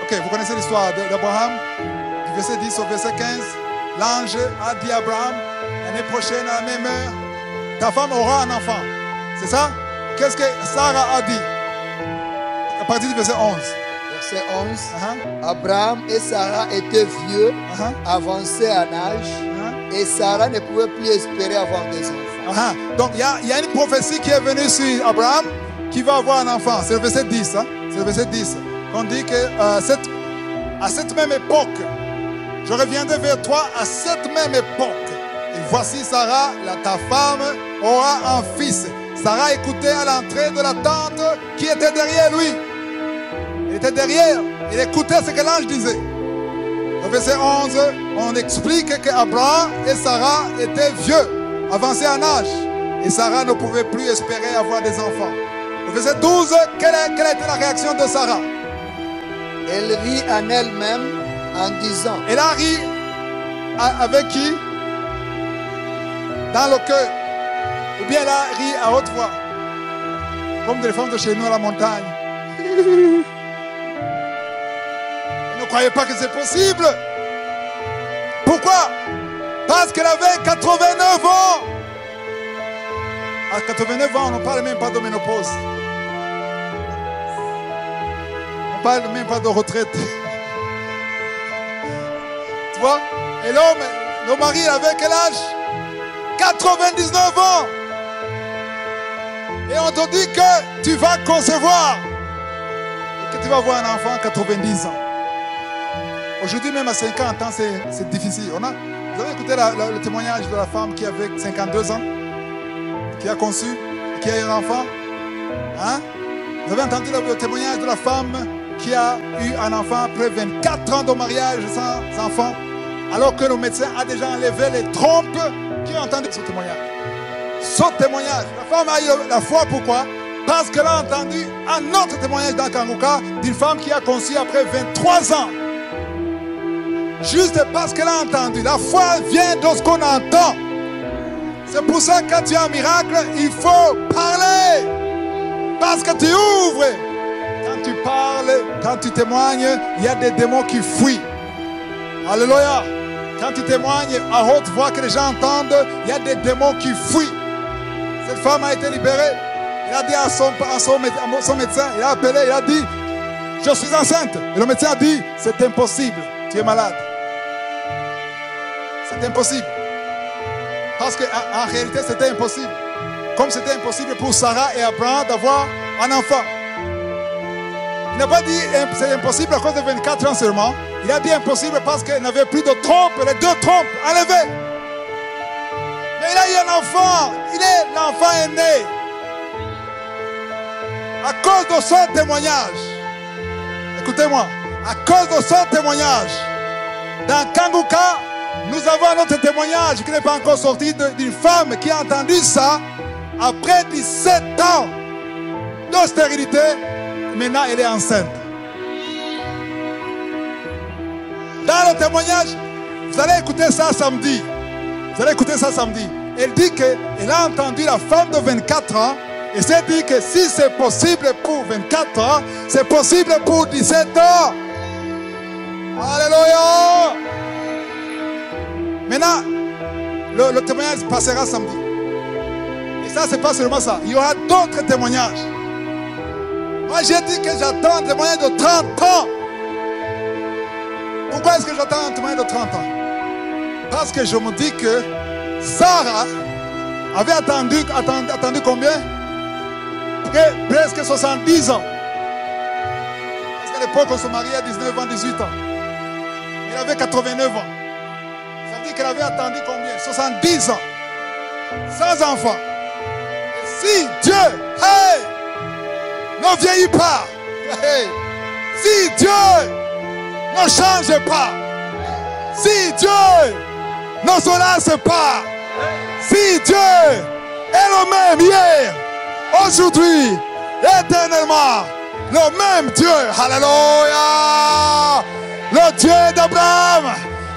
Ok, vous connaissez l'histoire d'Abraham. Du verset 10 au verset 15. L'ange a dit à Abraham, l'année prochaine à la même heure, ta femme aura un enfant. C'est ça? Qu'est-ce que Sarah a dit? À partir du verset 11. Verset 11. Abraham et Sarah étaient vieux, avancés en âge, et Sarah ne pouvait plus espérer avoir des enfants. Donc il y a une prophétie qui est venue sur Abraham qui va avoir un enfant. C'est le verset 10. C'est le verset 10. On dit que à cette même époque, je reviendrai vers toi à cette même époque. Et voici Sarah, ta femme, aura un fils. Sarah écoutait à l'entrée de la tente qui était derrière lui. Il était derrière. Il écoutait ce que l'ange disait. Au verset 11, on explique qu'Abraham et Sarah étaient vieux, avancés en âge. Et Sarah ne pouvait plus espérer avoir des enfants. Au verset 12, quelle a été la réaction de Sarah? Elle rit en elle-même en disant. Elle a ri avec qui? Dans le cœur. Ou bien elle a ri à haute voix. Comme des femmes de chez nous à la montagne. Elle ne croyait pas que c'est possible. Pourquoi? Parce qu'elle avait 89 ans. À 89 ans, on ne parle même pas de ménopause. On ne parle même pas de retraite. Tu vois? Et l'homme, le mari, il avait quel âge? 99 ans. Et on te dit que tu vas concevoir. Et que tu vas avoir un enfant à 90 ans. Aujourd'hui, même à 50 ans, c'est difficile. Vous avez écouté le témoignage de la femme qui avait 52 ans, qui a conçu, et qui a eu un enfant? Hein? Vous avez entendu le témoignage de la femme qui a eu un enfant après 24 ans de mariage sans enfant, alors que le médecin a déjà enlevé les trompes? Qui a entendu ce témoignage? Ce témoignage, la femme a eu la foi, pourquoi? Parce qu'elle a entendu un autre témoignage dans Kanguka d'une femme qui a conçu après 23 ans. Juste parce qu'elle a entendu. La foi vient de ce qu'on entend. C'est pour ça que quand tu as un miracle, il faut parler. Parce que tu ouvres. Quand tu parles, quand tu témoignes, il y a des démons qui fuient. Alléluia. Quand tu témoignes à haute voix que les gens entendent, il y a des démons qui fuient. femme a été libérée. Il a dit à son médecin, il a appelé, il a dit, je suis enceinte. Et le médecin a dit, c'est impossible, tu es malade. C'est impossible. Parce qu'en réalité, c'était impossible. Comme c'était impossible pour Sarah et Abraham d'avoir un enfant. Il n'a pas dit c'est impossible à cause de 24 ans seulement. Il a dit impossible parce qu'il n'avait plus de trompe, les 2 trompes enlevées. Mais il a eu un enfant. L'enfant est né. À cause de son témoignage. Écoutez-moi. À cause de son témoignage. Dans Kanguka, nous avons un autre témoignage qui n'est pas encore sorti d'une femme qui a entendu ça après 17 ans de stérilité. Maintenant, elle est enceinte. Dans le témoignage, vous allez écouter ça samedi. Vous allez écouter ça samedi. Elle dit qu'elle a entendu la femme de 24 ans et s'est dit que si c'est possible pour 24 ans, c'est possible pour 17 ans. Alléluia. Maintenant, le témoignage passera samedi. Et ça, c'est pas seulement ça. Il y aura d'autres témoignages. Moi, j'ai dit que j'attends un témoignage de 30 ans. Pourquoi est-ce que j'attends un témoignage de 30 ans? Parce que je me dis que Sarah avait attendu combien? Presque 70 ans. Parce qu'à l'époque, on se mariait à 19 ans, 18 ans. Elle avait 89 ans. Ça veut dire qu'elle avait attendu combien? 70 ans. Sans enfant. Et si Dieu, ne vieillit pas. Si Dieu ne change pas. Si Dieu ne se lasse pas. Si Dieu est le même hier, aujourd'hui, éternellement, le même Dieu. Alléluia. Le Dieu d'Abraham,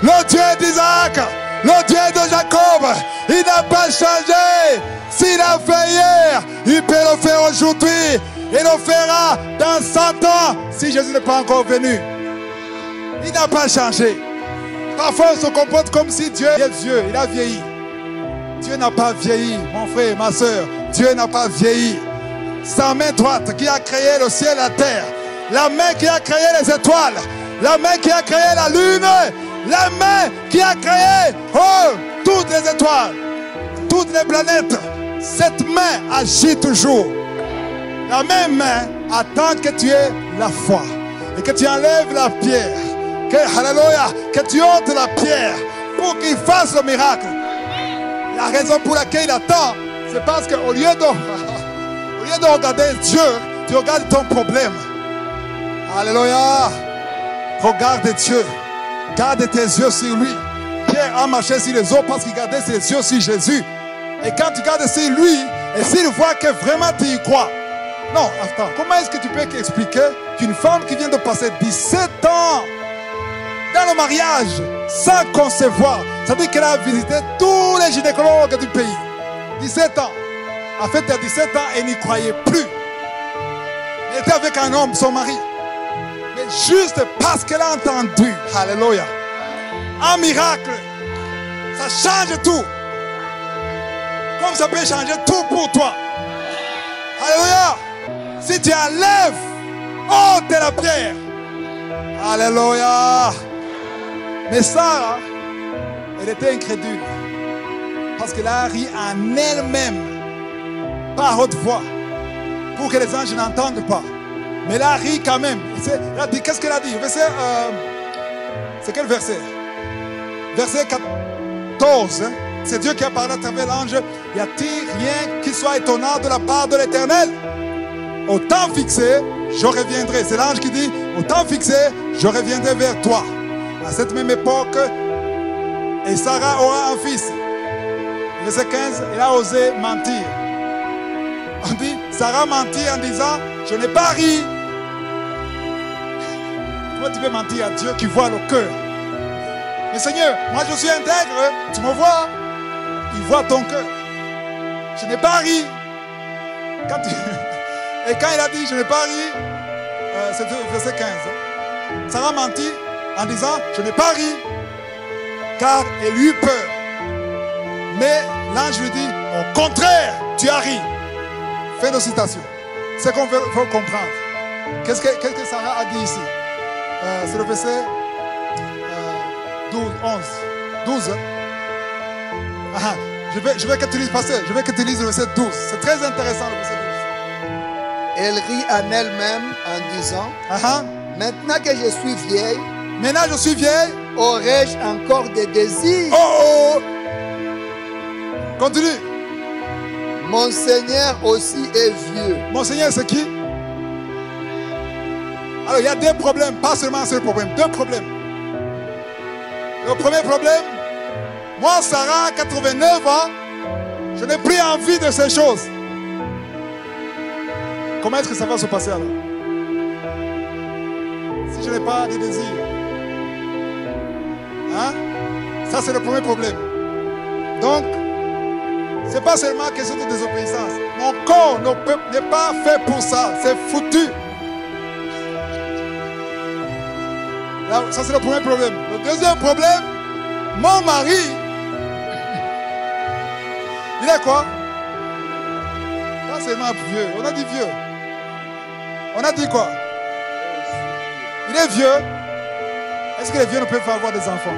le Dieu d'Isaac, le Dieu de Jacob, il n'a pas changé. S'il a fait hier, il peut le faire aujourd'hui. Il le fera dans 100 ans si Jésus n'est pas encore venu. Il n'a pas changé. Parfois on se comporte comme si Dieu est vieux, il a vieilli. Dieu n'a pas vieilli, mon frère, ma soeur. Dieu n'a pas vieilli. Sa main droite qui a créé le ciel et la terre, la main qui a créé les étoiles, la main qui a créé la lune, la main qui a créé toutes les étoiles, toutes les planètes. Cette main agit toujours. La même main attend que tu aies la foi et que tu enlèves la pierre. Que tu ôtes la pierre pour qu'il fasse le miracle. La raison pour laquelle il attend, c'est parce qu'au lieu de regarder Dieu, tu regardes ton problème. Alléluia. Regarde Dieu. Garde tes yeux sur lui. Pierre a marché sur les eaux parce qu'il gardait ses yeux sur Jésus. Et quand tu gardes sur lui, et s'il voit que vraiment tu y crois. Non, attends. Comment est-ce que tu peux expliquer qu'une femme qui vient de passer 17 ans dans le mariage sans concevoir, ça veut dire qu'elle a visité tous les gynécologues du pays. 17 ans. En fait, à 17 ans, elle n'y croyait plus. Elle était avec un homme, son mari. Mais juste parce qu'elle a entendu, alléluia, un miracle, ça change tout. Comme ça peut changer tout pour toi. Alléluia. Si tu enlèves, ôte la pierre. Alléluia. Mais Sarah, elle était incrédule. Parce qu'elle a ri en elle-même, pas à haute voix, pour que les anges n'entendent pas. Mais elle a ri quand même. Elle a dit, qu'est-ce qu'elle a dit? C'est quel verset? Verset 14. Hein? C'est Dieu qui a parlé à travers l'ange. Y a-t-il rien qui soit étonnant de la part de l'Éternel? Au temps fixé, je reviendrai. C'est l'ange qui dit, au temps fixé, je reviendrai vers toi. À cette même époque, et Sarah aura un fils. Verset 15, elle a osé mentir. On dit, Sarah mentit en disant, je n'ai pas ri. Comment tu peux mentir à Dieu qui voit le cœur? Mais Seigneur, moi je suis intègre, tu me vois? Il voit ton cœur. Je n'ai pas ri. Et quand il a dit, je n'ai pas ri, c'est verset 15. Sarah mentit en disant, je n'ai pas ri, car elle eut peur. Mais l'ange lui dit, Au contraire, tu as ri. Fin de citation. C'est qu'on veut comprendre. Qu'est-ce que Sarah a dit ici? C'est le verset 12, 11. 12. Je vais que tu lises, pasteur. Je vais que tu lises le verset 12. C'est très intéressant le verset 12. Elle rit en elle-même en disant, maintenant que je suis vieille, aurais-je encore des désirs? Oh! Continue. Mon Seigneur aussi est vieux. Mon Seigneur, c'est qui? Alors, il y a deux problèmes, pas seulement un seul problème, deux problèmes. Le premier problème, moi, Sarah, 89 ans, je n'ai plus envie de ces choses. Comment est-ce que ça va se passer alors? Si je n'ai pas de désir. Ça, c'est le premier problème. Donc, ce n'est pas seulement question de désobéissance. Mon corps n'est pas fait pour ça. C'est foutu. Là, ça, c'est le premier problème. Le deuxième problème, mon mari, il est quoi? Pas seulement vieux. On a dit vieux. On a dit quoi? Il est vieux. Est-ce que les vieux ne peuvent pas avoir des enfants?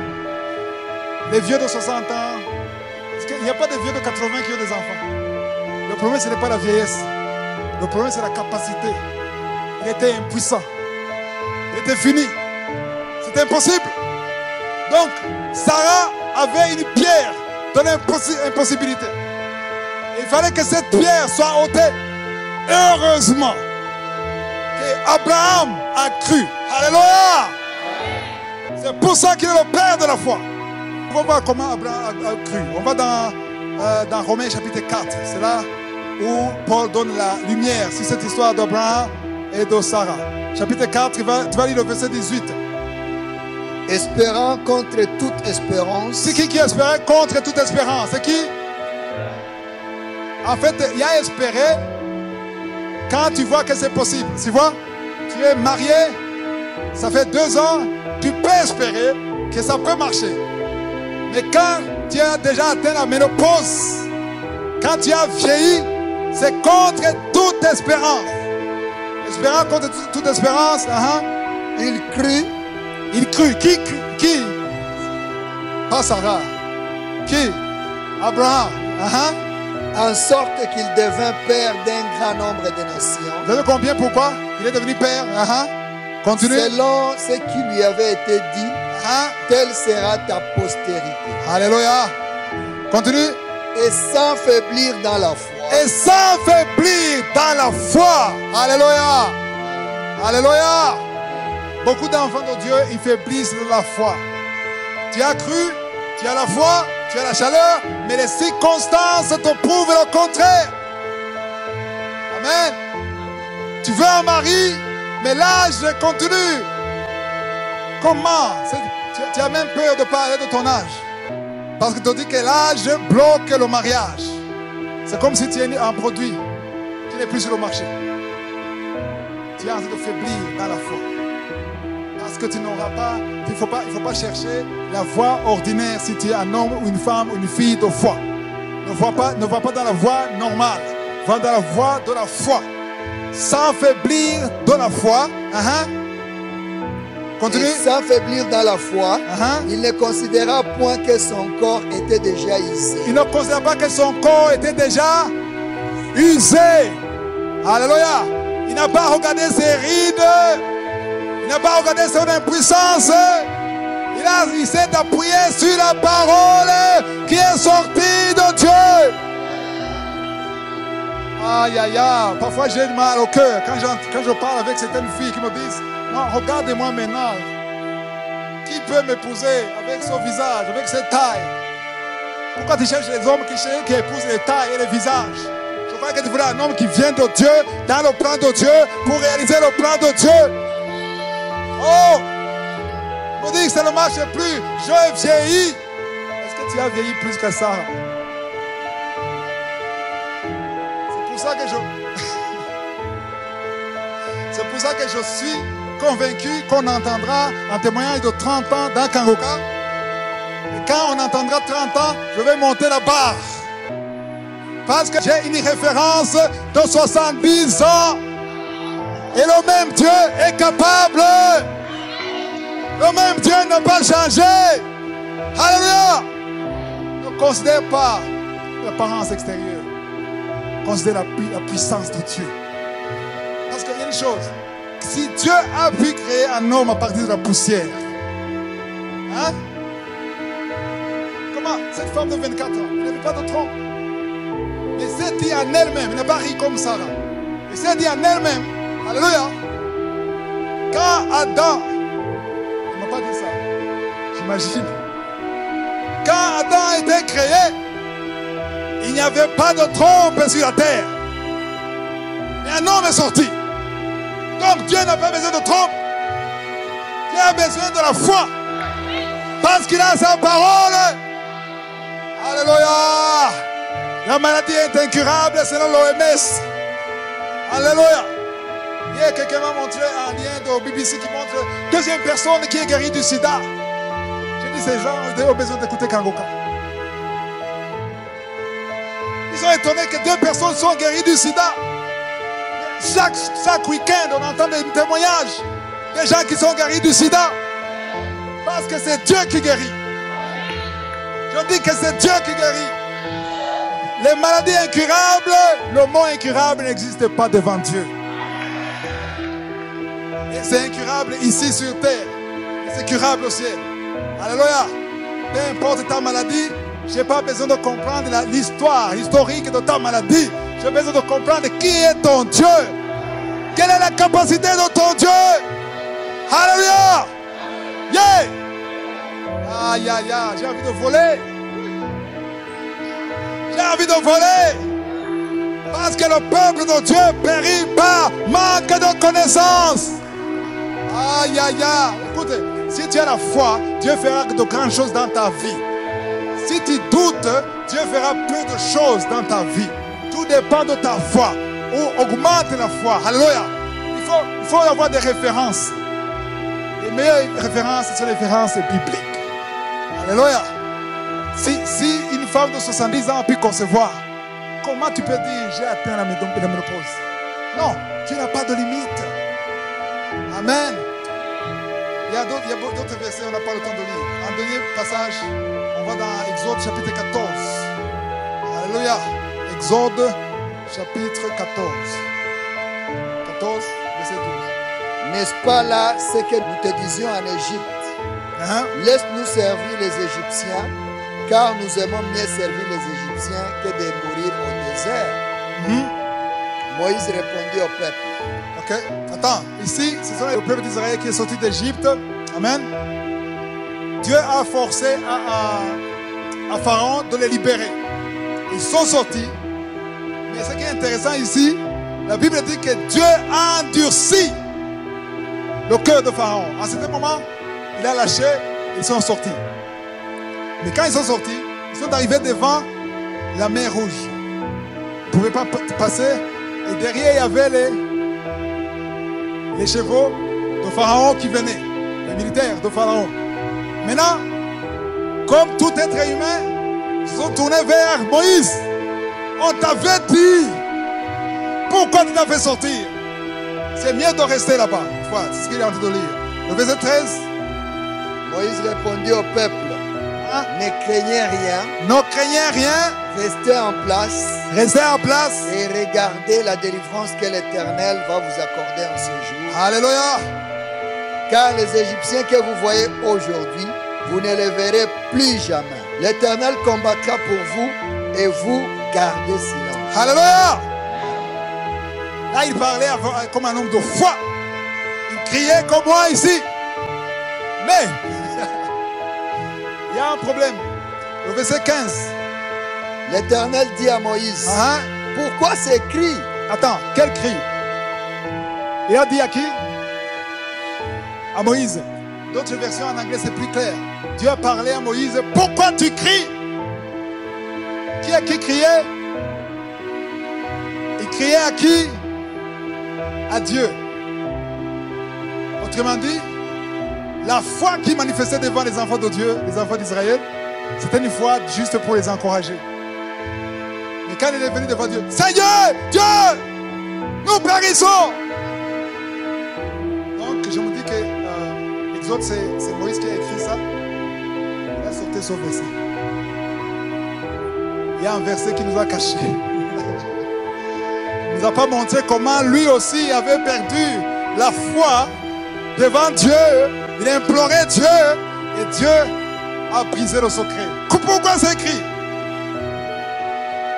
Les vieux de 60 ans. Il n'y a pas de vieux de 80 qui ont des enfants. Le problème, ce n'est pas la vieillesse. Le problème, c'est la capacité. Il était impuissant. Il était fini. C'était impossible. Donc, Sarah avait une pierre de l'impossibilité. Il fallait que cette pierre soit ôtée. Heureusement qu'Abraham a cru. Alléluia. C'est pour ça qu'il est le père de la foi. On va voir comment Abraham a cru. On va dans Romains chapitre 4. C'est là où Paul donne la lumière sur cette histoire d'Abraham et de Sarah. Chapitre 4, tu vas lire le verset 18. Espérant contre toute espérance. C'est qui espérait contre toute espérance? C'est qui? En fait, il y a espéré quand tu vois que c'est possible. Tu vois? Tu es marié, ça fait 2 ans, tu peux espérer que ça peut marcher. Mais quand tu as déjà atteint la ménopause, quand tu as vieilli, c'est contre toute espérance. Espérant contre toute espérance. Il crut. Il crut. Qui? Pas Sarah. Qui? Abraham. En sorte qu'il devint père d'un grand nombre de nations. Vous savez combien? Pourquoi il est devenu père? Continue. Selon ce qui lui avait été dit, telle sera ta postérité. Alléluia. Continue. Et sans faiblir dans la foi. Et sans faiblir dans la foi. Alléluia. Alléluia. Beaucoup d'enfants de Dieu, ils faiblissent dans la foi. Tu as cru, tu as la foi, tu as la chaleur, mais les circonstances te prouvent le contraire. Amen. Tu veux un mari, mais l'âge continue. Comment? Tu as même peur de parler de ton âge. Parce que tu dis que l'âge bloque le mariage. C'est comme si tu es un produit qui n'est plus sur le marché. Tu es en train de faiblir dans la foi. Parce que tu n'auras pas, il faut pas chercher la voie ordinaire si tu es un homme ou une femme ou une fille de foi. Ne va pas dans la voie normale. Va dans la voie de la foi. Sans faiblir de la foi. Continue. Et sans faiblir dans la foi, il ne considéra point que son corps était déjà usé. Il ne considéra pas que son corps était déjà usé. Alléluia. Il n'a pas regardé ses rides. Il n'a pas regardé son impuissance. Il s'est appuyé sur la parole qui est sortie de Dieu. Aïe, aïe, aïe. Parfois j'ai mal au cœur quand je parle avec certaines filles qui me disent: non, regardez-moi maintenant. Qui peut m'épouser avec son visage, avec ses tailles? Pourquoi tu cherches les hommes qui épousent les tailles et les visages? Je crois que tu voulais un homme qui vient de Dieu, dans le plan de Dieu, pour réaliser le plan de Dieu. Oh! On me dit que ça ne marche plus. Je vieillis. Est-ce que tu as vieilli plus que ça? C'est pour ça que C'est pour ça que je suis convaincu qu'on entendra un témoignage de 30 ans dans Kangoka. Et quand on entendra 30 ans, je vais monter la barre. Parce que j'ai une référence de 70 ans. Et le même Dieu est capable. Le même Dieu n'a pas changé. Alléluia. Ne considère pas l'apparence extérieure. Considère la puissance de Dieu. Parce qu'il y a une chose. Si Dieu a pu créer un homme à partir de la poussière, hein? Comment? Cette femme de 24 ans, elle n'avait pas de tronc. Elle s'est dit en elle-même, elle n'a pas ri comme Sarah. Elle s'est dit en elle-même, alléluia, quand Adam, elle ne m'a pas dit ça, j'imagine, quand Adam a été créé, il n'y avait pas de trompe sur la terre. Mais un homme est sorti. Donc Dieu n'a pas besoin de trompe. Dieu a besoin de la foi. Parce qu'il a sa parole. Alléluia. La maladie est incurable selon l'OMS. Alléluia. Hier, quelqu'un m'a montré un lien de BBC qui montre deuxième personne qui est guérie du sida. J'ai dit, ces gens ont besoin d'écouter Kangoka. Ils sont étonnés que 2 personnes sont guéries du sida. Chaque week-end, on entend des témoignages des gens qui sont guéris du sida. Parce que c'est Dieu qui guérit. Je dis que c'est Dieu qui guérit. Les maladies incurables, le mot incurable n'existe pas devant Dieu. Et c'est incurable ici sur terre. C'est curable au ciel. Alléluia. Peu importe ta maladie, je n'ai pas besoin de comprendre l'histoire historique de ta maladie. J'ai besoin de comprendre qui est ton Dieu. Quelle est la capacité de ton Dieu. Alléluia. Yeah. Aïe, aïe, aïe, j'ai envie de voler. J'ai envie de voler. Parce que le peuple de Dieu périt par manque de connaissance. Aïe, aïe, aïe. Écoute, si tu as la foi, Dieu fera de grandes choses dans ta vie. Si tu doutes, Dieu fera peu de choses dans ta vie. Tout dépend de ta foi. Ou augmente la foi. Alléluia. Il faut avoir des références. Les meilleures références, sont les références bibliques. Alléluia. Si une femme de 70 ans a pu concevoir, comment tu peux dire j'ai atteint la ménopause? Non, Dieu n'a pas de limite. Amen. Il y a d'autres versets, on n'a pas le temps de lire. Un dernier passage, on va dans Exode chapitre 14. Alléluia. Exode chapitre 14. 14, verset 12. N'est-ce pas là ce que nous te disions en Égypte? Laisse-nous servir les Égyptiens, car nous aimons mieux servir les Égyptiens que de mourir au désert. Moïse répondit au peuple. Ok, attends, ici, ce sont le peuple d'Israël qui est sorti d'Égypte. Amen. Dieu a forcé à Pharaon de les libérer. Ils sont sortis. Mais ce qui est intéressant ici, la Bible dit que Dieu a endurci le cœur de Pharaon. À ce moment, il a lâché, ils sont sortis. Mais quand ils sont sortis, ils sont arrivés devant la mer Rouge. Ils ne pouvaient pas passer. Et derrière, il y avait les chevaux de Pharaon qui venaient. Les militaires de Pharaon. Maintenant, comme tout être humain, ils sont tournés vers Moïse. On t'avait dit. Pourquoi tu t'as fait sortir? C'est mieux de rester là-bas. Voilà, c'est ce qu'il est en train de lire. Le verset 13. Moïse répondit au peuple. Ne craignez rien. Ne craignez rien. Restez en place. Restez en place. Et regardez la délivrance que l'Éternel va vous accorder en ce jour. Alléluia. Car les Égyptiens que vous voyez aujourd'hui, vous ne les verrez plus jamais. L'Éternel combattra pour vous et vous gardez silence. Alléluia. Là, il parlait comme un homme de foi. Il criait comme moi ici. Mais, il y a un problème. Le verset 15. L'Éternel dit à Moïse, pourquoi ces cris? Attends, quel cri? Il a dit à qui? À Moïse. D'autres versions en anglais, c'est plus clair. Dieu a parlé à Moïse. Pourquoi tu cries? Qui a qui criait? Il criait à qui? À Dieu. Autrement dit, la foi qui manifestait devant les enfants de Dieu, les enfants d'Israël, c'était une foi juste pour les encourager. Mais quand il est venu devant Dieu, Seigneur, Dieu, nous périssons. Donc je me dis que l'Exode, c'est Moïse qui a écrit ça. Il a sorti son verset. Il y a un verset qui nous a caché. Il ne nous a pas montré comment lui aussi avait perdu la foi devant Dieu. Il a imploré Dieu et Dieu a brisé le secret. Pourquoi c'est écrit?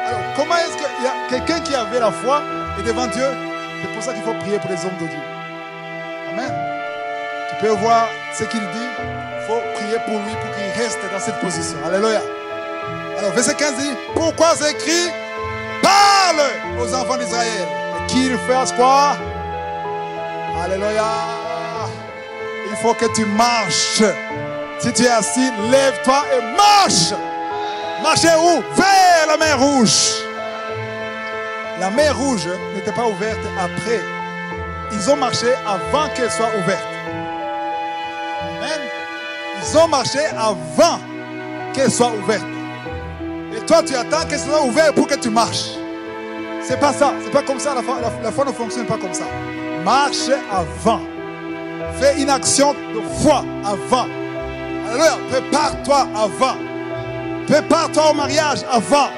Alors, comment est-ce qu'il y a quelqu'un qui avait la foi et devant Dieu? C'est pour ça qu'il faut prier pour les hommes de Dieu. Amen. Tu peux voir ce qu'il dit. Il faut prier pour lui pour qu'il reste dans cette position. Alléluia. Alors, verset 15 dit, pourquoi c'est écrit? Parle aux enfants d'Israël qu'ils fassent quoi? Alléluia. Il faut que tu marches. Si tu es assis, lève-toi et marche. Marchez où? Vers la mer Rouge. La mer Rouge n'était pas ouverte après. Ils ont marché avant qu'elle soit ouverte. Amen. Ils ont marché avant qu'elle soit ouverte. Et toi, tu attends qu'elle soit ouverte pour que tu marches. C'est pas ça. C'est pas comme ça. La foi ne fonctionne pas comme ça. Marche avant. Fais une action de foi avant. Alors, prépare-toi avant. Prépare-toi au mariage avant.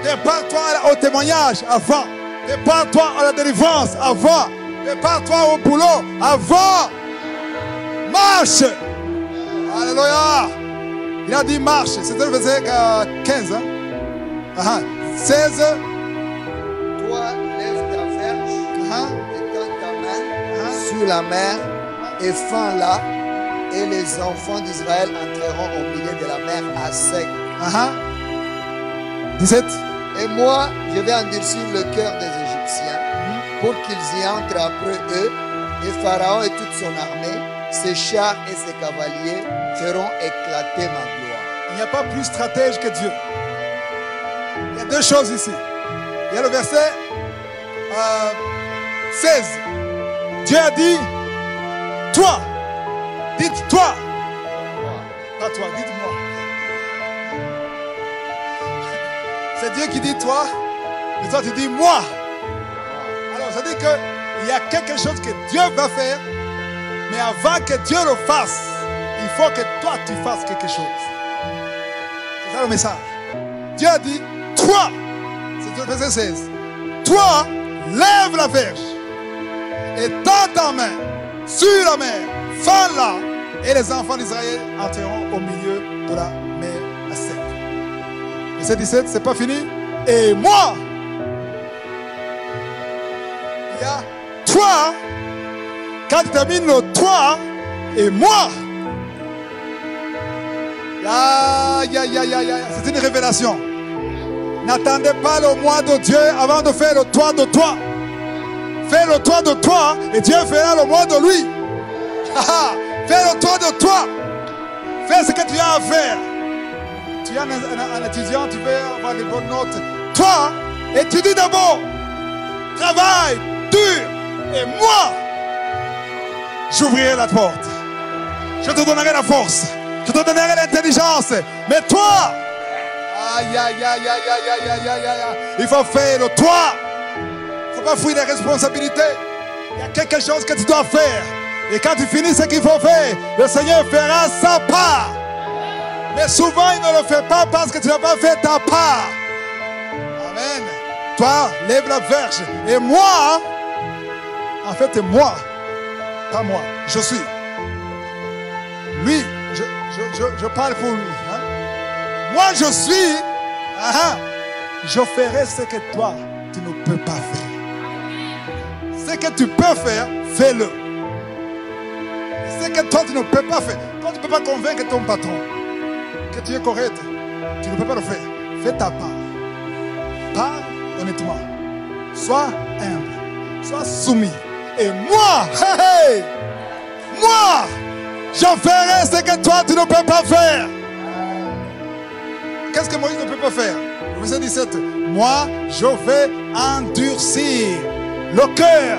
Prépare-toi au témoignage avant. Prépare-toi à la délivrance avant. Prépare-toi au boulot avant. Marche. Alléluia. Il a dit marche. C'était le verset 15. Hein? 16. Toi, lève ta verge et tends ta main sur la mer et fends-la, et les enfants d'Israël entreront au milieu de la mer à sec. 17. Et moi, je vais endurcir le cœur des Égyptiens pour qu'ils y entrent après eux, et Pharaon et toute son armée, ses chars et ses cavaliers feront éclater ma gloire. Il n'y a pas plus stratège que Dieu. Il y a deux choses ici. Il y a le verset 16. Dieu a dit, toi, dites-toi. Pas toi, dites-moi. C'est Dieu qui dit toi, et toi tu dis moi. Alors ça dit qu'il y a quelque chose que Dieu va faire, mais avant que Dieu le fasse, il faut que toi tu fasses quelque chose. C'est ça le message. Dieu a dit, toi, c'est le verset 16, toi, lève la verge et tends ta main sur la mer, fends-la, et les enfants d'Israël entreront au milieu de la mer à sec. Verset 17, c'est pas fini. Et moi, il y a toi, quand tu termines le toi, et moi, c'est une révélation. N'attendez pas le moi de Dieu avant de faire le toi de toi. Fais le toi de toi et Dieu fera le moi de lui. Fais le toi de toi. Fais ce que tu as à faire. Tu es un étudiant, tu veux avoir des bonnes notes. Toi, étudie d'abord. Travaille dur. Et moi, j'ouvrirai la porte. Je te donnerai la force. Je te donnerai l'intelligence. Mais toi, il faut faire le toi. Il ne faut pas fuir les responsabilités. Il y a quelque chose que tu dois faire. Et quand tu finis ce qu'il faut faire, le Seigneur fera sa part. Mais souvent, il ne le fait pas parce que tu n'as pas fait ta part. Amen. Toi, lève la verge. Et moi, en fait, moi, pas moi, je suis. Lui, je parle pour lui. Hein? Moi, je suis. Je ferai ce que toi, tu ne peux pas faire. Ce que tu peux faire, fais-le. Ce que toi, tu ne peux pas faire. Toi, tu ne peux pas convaincre ton patron que tu es correct. Tu ne peux pas le faire. Fais ta part. Parle honnêtement. Sois humble. Sois soumis. Et moi, moi, je ferai ce que toi, tu ne peux pas faire. Qu'est-ce que Moïse ne peut pas faire? Verset 17. Moi, je vais endurcir le cœur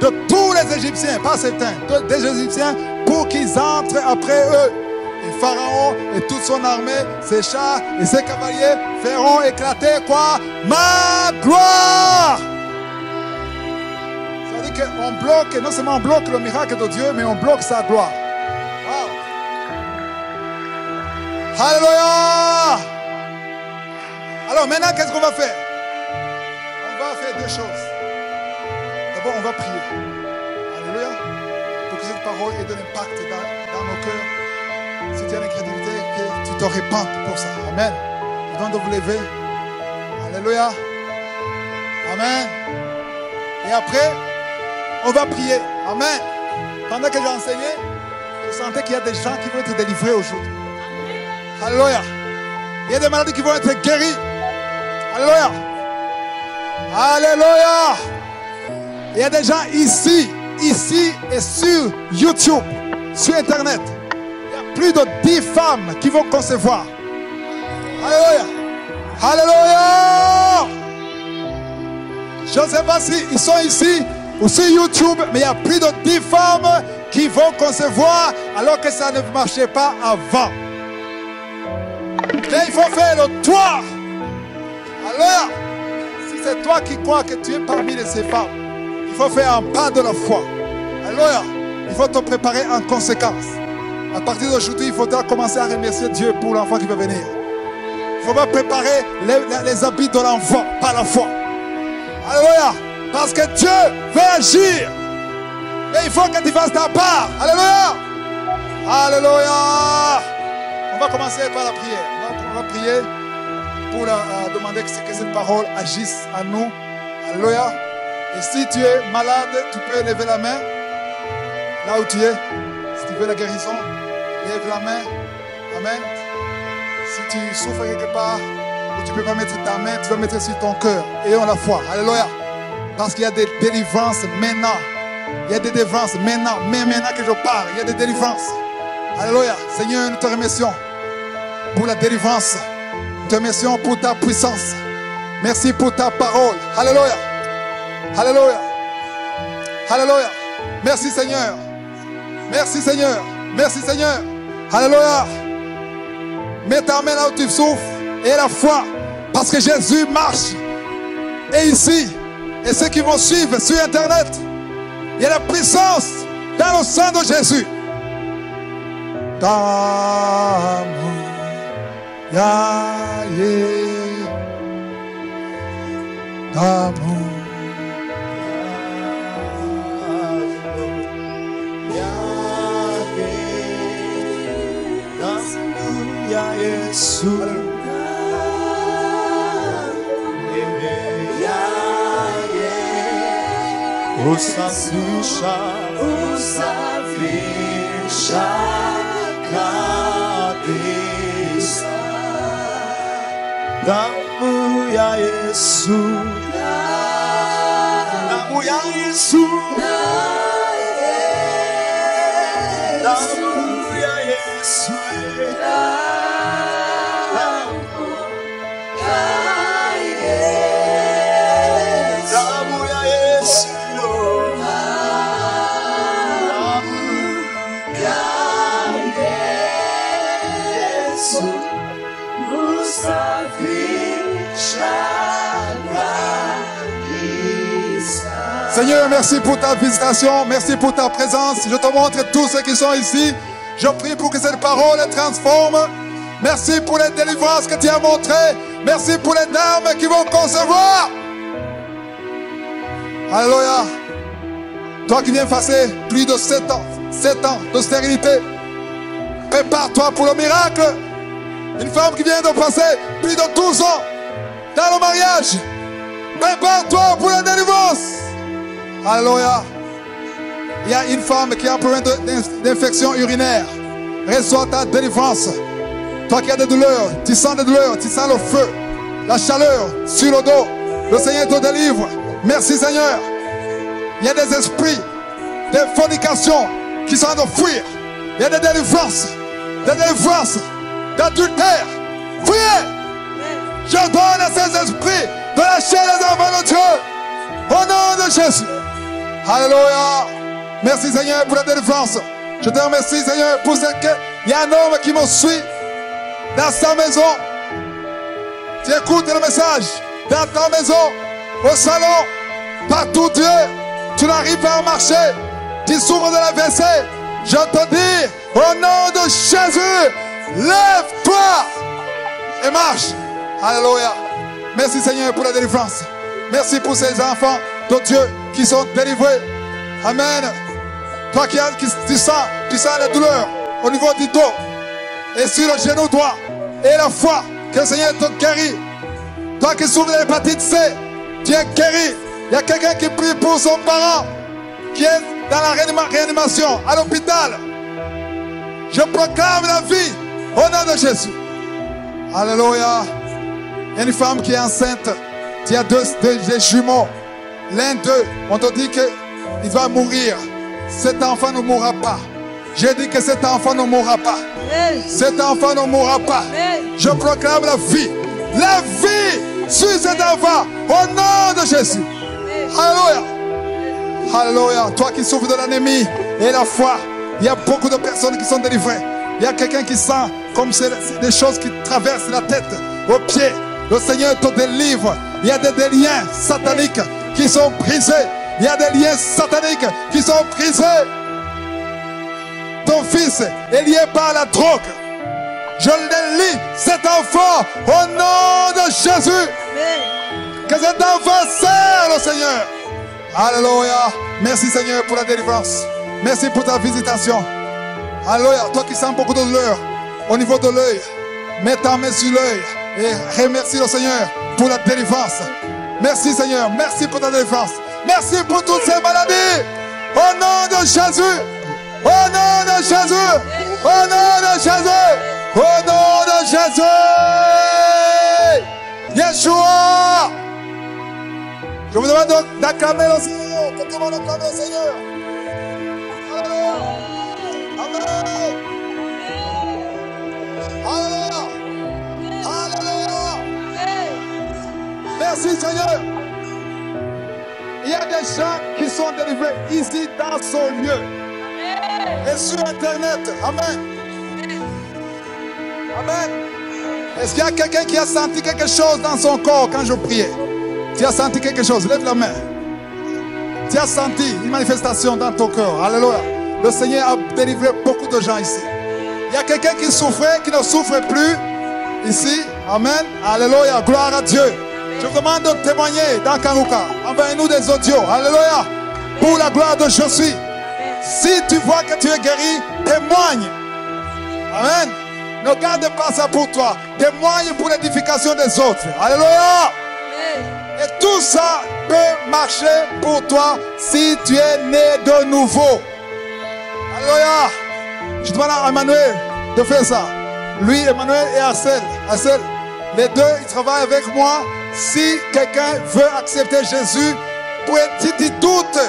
de tous les Égyptiens, pas certains, des Égyptiens, pour qu'ils entrent après eux. Et Pharaon et toute son armée, ses chars et ses cavaliers feront éclater quoi? Ma gloire! Ça veut dire qu'on bloque, non seulement on bloque le miracle de Dieu, mais on bloque sa gloire. Wow. Alléluia! Alors maintenant, qu'est-ce qu'on va faire? On va faire deux choses. D'abord, on va prier. Alléluia. Pour que cette parole ait de l'impact dans nos cœurs. Si tu as l'incrédulité, que tu te répandes pour ça. Amen. Je demande de vous lever. Alléluia. Amen. Et après, on va prier. Amen. Pendant que j'ai enseigné, je sentais qu'il y a des gens qui vont être délivrés aujourd'hui. Alléluia. Il y a des maladies qui vont être guéries. Alléluia. Alléluia. Il y a des gens ici et sur YouTube, sur Internet. Il y a plus de 10 femmes qui vont concevoir. Alléluia. Alléluia. Je ne sais pas s'ils sont ici ou sur YouTube, mais il y a plus de 10 femmes qui vont concevoir alors que ça ne marchait pas avant. Mais il faut faire le toit. Alléluia. Si c'est toi qui crois que tu es parmi ces femmes, il faut faire un pas de la foi. Alléluia. Il faut te préparer en conséquence. À partir d'aujourd'hui, il faudra commencer à remercier Dieu pour l'enfant qui va venir. Il faut pas préparer les habits de l'enfant par la foi. Alléluia. Parce que Dieu veut agir. Mais il faut que tu fasses ta part. Alléluia. Alléluia. On va commencer par la prière. On va prier pour demander que cette parole agisse en nous. Alléluia. Et si tu es malade, tu peux lever la main. Là où tu es. Si tu veux la guérison, lève la main. Amen. Si tu souffres quelque part, où tu ne peux pas mettre ta main, tu vas mettre sur ton cœur. Ayons la foi. Alléluia. Parce qu'il y a des délivrances maintenant. Il y a des délivrances maintenant. Mais maintenant que je parle, il y a des délivrances. Alléluia. Seigneur, nous te remercions pour la délivrance. Nous te remercions pour ta puissance. Merci pour ta parole. Alléluia. Alléluia. Alléluia. Merci Seigneur. Merci Seigneur. Merci Seigneur. Alléluia. Mets ta main là où tu souffres et la foi. Parce que Jésus marche. Et ici, et ceux qui vont suivre sur Internet, il y a la puissance dans le sang de Jésus. Usafisha kabisa damu ya Yesu, damu ya Yesu, damu ya Yesu, damu ya Yesu. Seigneur, merci pour ta visitation, merci pour ta présence. Je te montre tous ceux qui sont ici. Je prie pour que cette parole transforme. Merci pour les délivrances que tu as montrées. Merci pour les dames qui vont concevoir. Alléluia. Toi qui viens passer plus de 7 ans de stérilité, prépare-toi pour le miracle. Une femme qui vient de passer plus de 12 ans dans le mariage, prépare-toi pour la délivrance. Alléluia. Il y a une femme qui a un problème d'infection urinaire. Reçois ta délivrance. Toi qui as des douleurs, tu sens des douleurs, tu sens le feu, la chaleur sur le dos. Le Seigneur te délivre. Merci Seigneur. Il y a des esprits de fornication qui sont en train de fuir. Il y a des délivrances d'adultère. Fuyez. Je donne à ces esprits de lâcher les enfants de Dieu. Au nom de Jésus. Alléluia. Merci Seigneur pour la délivrance. Je te remercie Seigneur pour cette Il y a un homme qui me suit dans sa maison. Tu écoutes le message dans ta maison, au salon, partout où tu es. Tu n'arrives pas à marcher. Tu souffres de la WC. Je te dis, au nom de Jésus, lève-toi et marche. Alléluia. Merci Seigneur pour la délivrance. Merci pour ces enfants de Dieu qui sont délivrés. Amen. Toi qui sens la douleur au niveau du dos et sur le genou droit et la foi que le Seigneur te guérit. Toi qui souffres de l'hépatite C, tu es guéri. Il y a quelqu'un qui prie pour son parent qui est dans la réanimation à l'hôpital. Je proclame la vie au nom de Jésus. Alléluia. Il y a une femme qui est enceinte. Il y a deux jumeaux. L'un d'eux, on te dit qu'il va mourir. Cet enfant ne mourra pas. J'ai dit que cet enfant ne mourra pas. Cet enfant ne mourra pas. Je proclame la vie. La vie sur cet enfant au nom de Jésus. Alléluia. Alléluia. Toi qui souffres de l'anémie et la foi, il y a beaucoup de personnes qui sont délivrées. Il y a quelqu'un qui sent comme c'est des choses qui traversent la tête, aux pieds. Le Seigneur te délivre. Il y a des liens sataniques qui sont brisés. Il y a des liens sataniques qui sont brisés. Ton fils est lié par la drogue. Je délie cet enfant au nom de Jésus. Que cet enfant sert le Seigneur. Alléluia. Merci Seigneur pour la délivrance. Merci pour ta visitation. Alléluia. Toi qui sens beaucoup de douleur au niveau de l'œil, mets ta main sur l'œil et remercie le Seigneur pour la délivrance. Merci Seigneur. Merci pour ta délivrance. Merci pour toutes ces maladies. Au nom de Jésus. Au nom de Jésus. Au nom de Jésus. Au nom de Jésus. Yeshua. Je vous demande donc d'acclamer le Seigneur. Que tout le monde acclame le Seigneur. Alléluia. Amen. Alléluia. Alléluia. Merci Seigneur. Il y a des gens qui sont délivrés ici dans son lieu. Et sur Internet. Amen. Amen. Est-ce qu'il y a quelqu'un qui a senti quelque chose dans son corps quand je priais? Tu as senti quelque chose? Lève la main. Tu as senti une manifestation dans ton cœur. Alléluia. Le Seigneur a délivré beaucoup de gens ici. Il y a quelqu'un qui souffrait, qui ne souffre plus ici. Amen. Alléluia. Gloire à Dieu. Je vous demande de témoigner dans Kanguka. Envoyez-nous des audios. Alléluia. Pour la gloire de je suis. Si tu vois que tu es guéri, témoigne. Amen. Ne garde pas ça pour toi. Témoigne pour l'édification des autres. Alléluia. Et tout ça peut marcher pour toi si tu es né de nouveau. Alléluia. Je demande à Emmanuel de faire ça. Lui, Emmanuel et Arcel. Arcel, les deux, ils travaillent avec moi. Si quelqu'un veut accepter Jésus, si tu doutes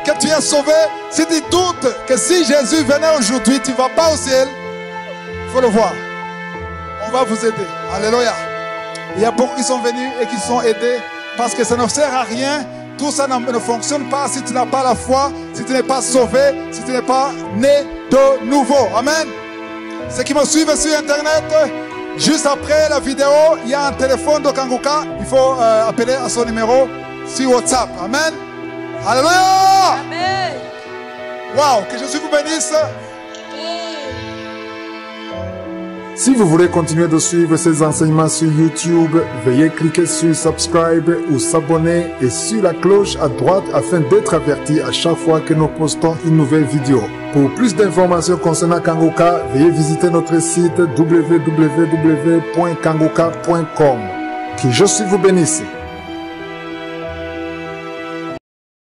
que tu es sauvé, si tu doutes que si Jésus venait aujourd'hui, tu ne vas pas au ciel, il faut le voir. On va vous aider. Alléluia. Il y a beaucoup qui sont venus et qui sont aidés parce que ça ne sert à rien. Tout ça ne fonctionne pas si tu n'as pas la foi, si tu n'es pas sauvé, si tu n'es pas né de nouveau. Amen. Ceux qui me suivent sur Internet, juste après la vidéo, il y a un téléphone de Kanguka. Il faut appeler à son numéro sur WhatsApp. Amen. Alléluia. Amen. Waouh, que Jésus vous bénisse. Si vous voulez continuer de suivre ces enseignements sur YouTube, veuillez cliquer sur Subscribe ou s'abonner et sur la cloche à droite afin d'être averti à chaque fois que nous postons une nouvelle vidéo. Pour plus d'informations concernant Kanguka, veuillez visiter notre site www.kanguka.com. Que Jésus vous bénisse.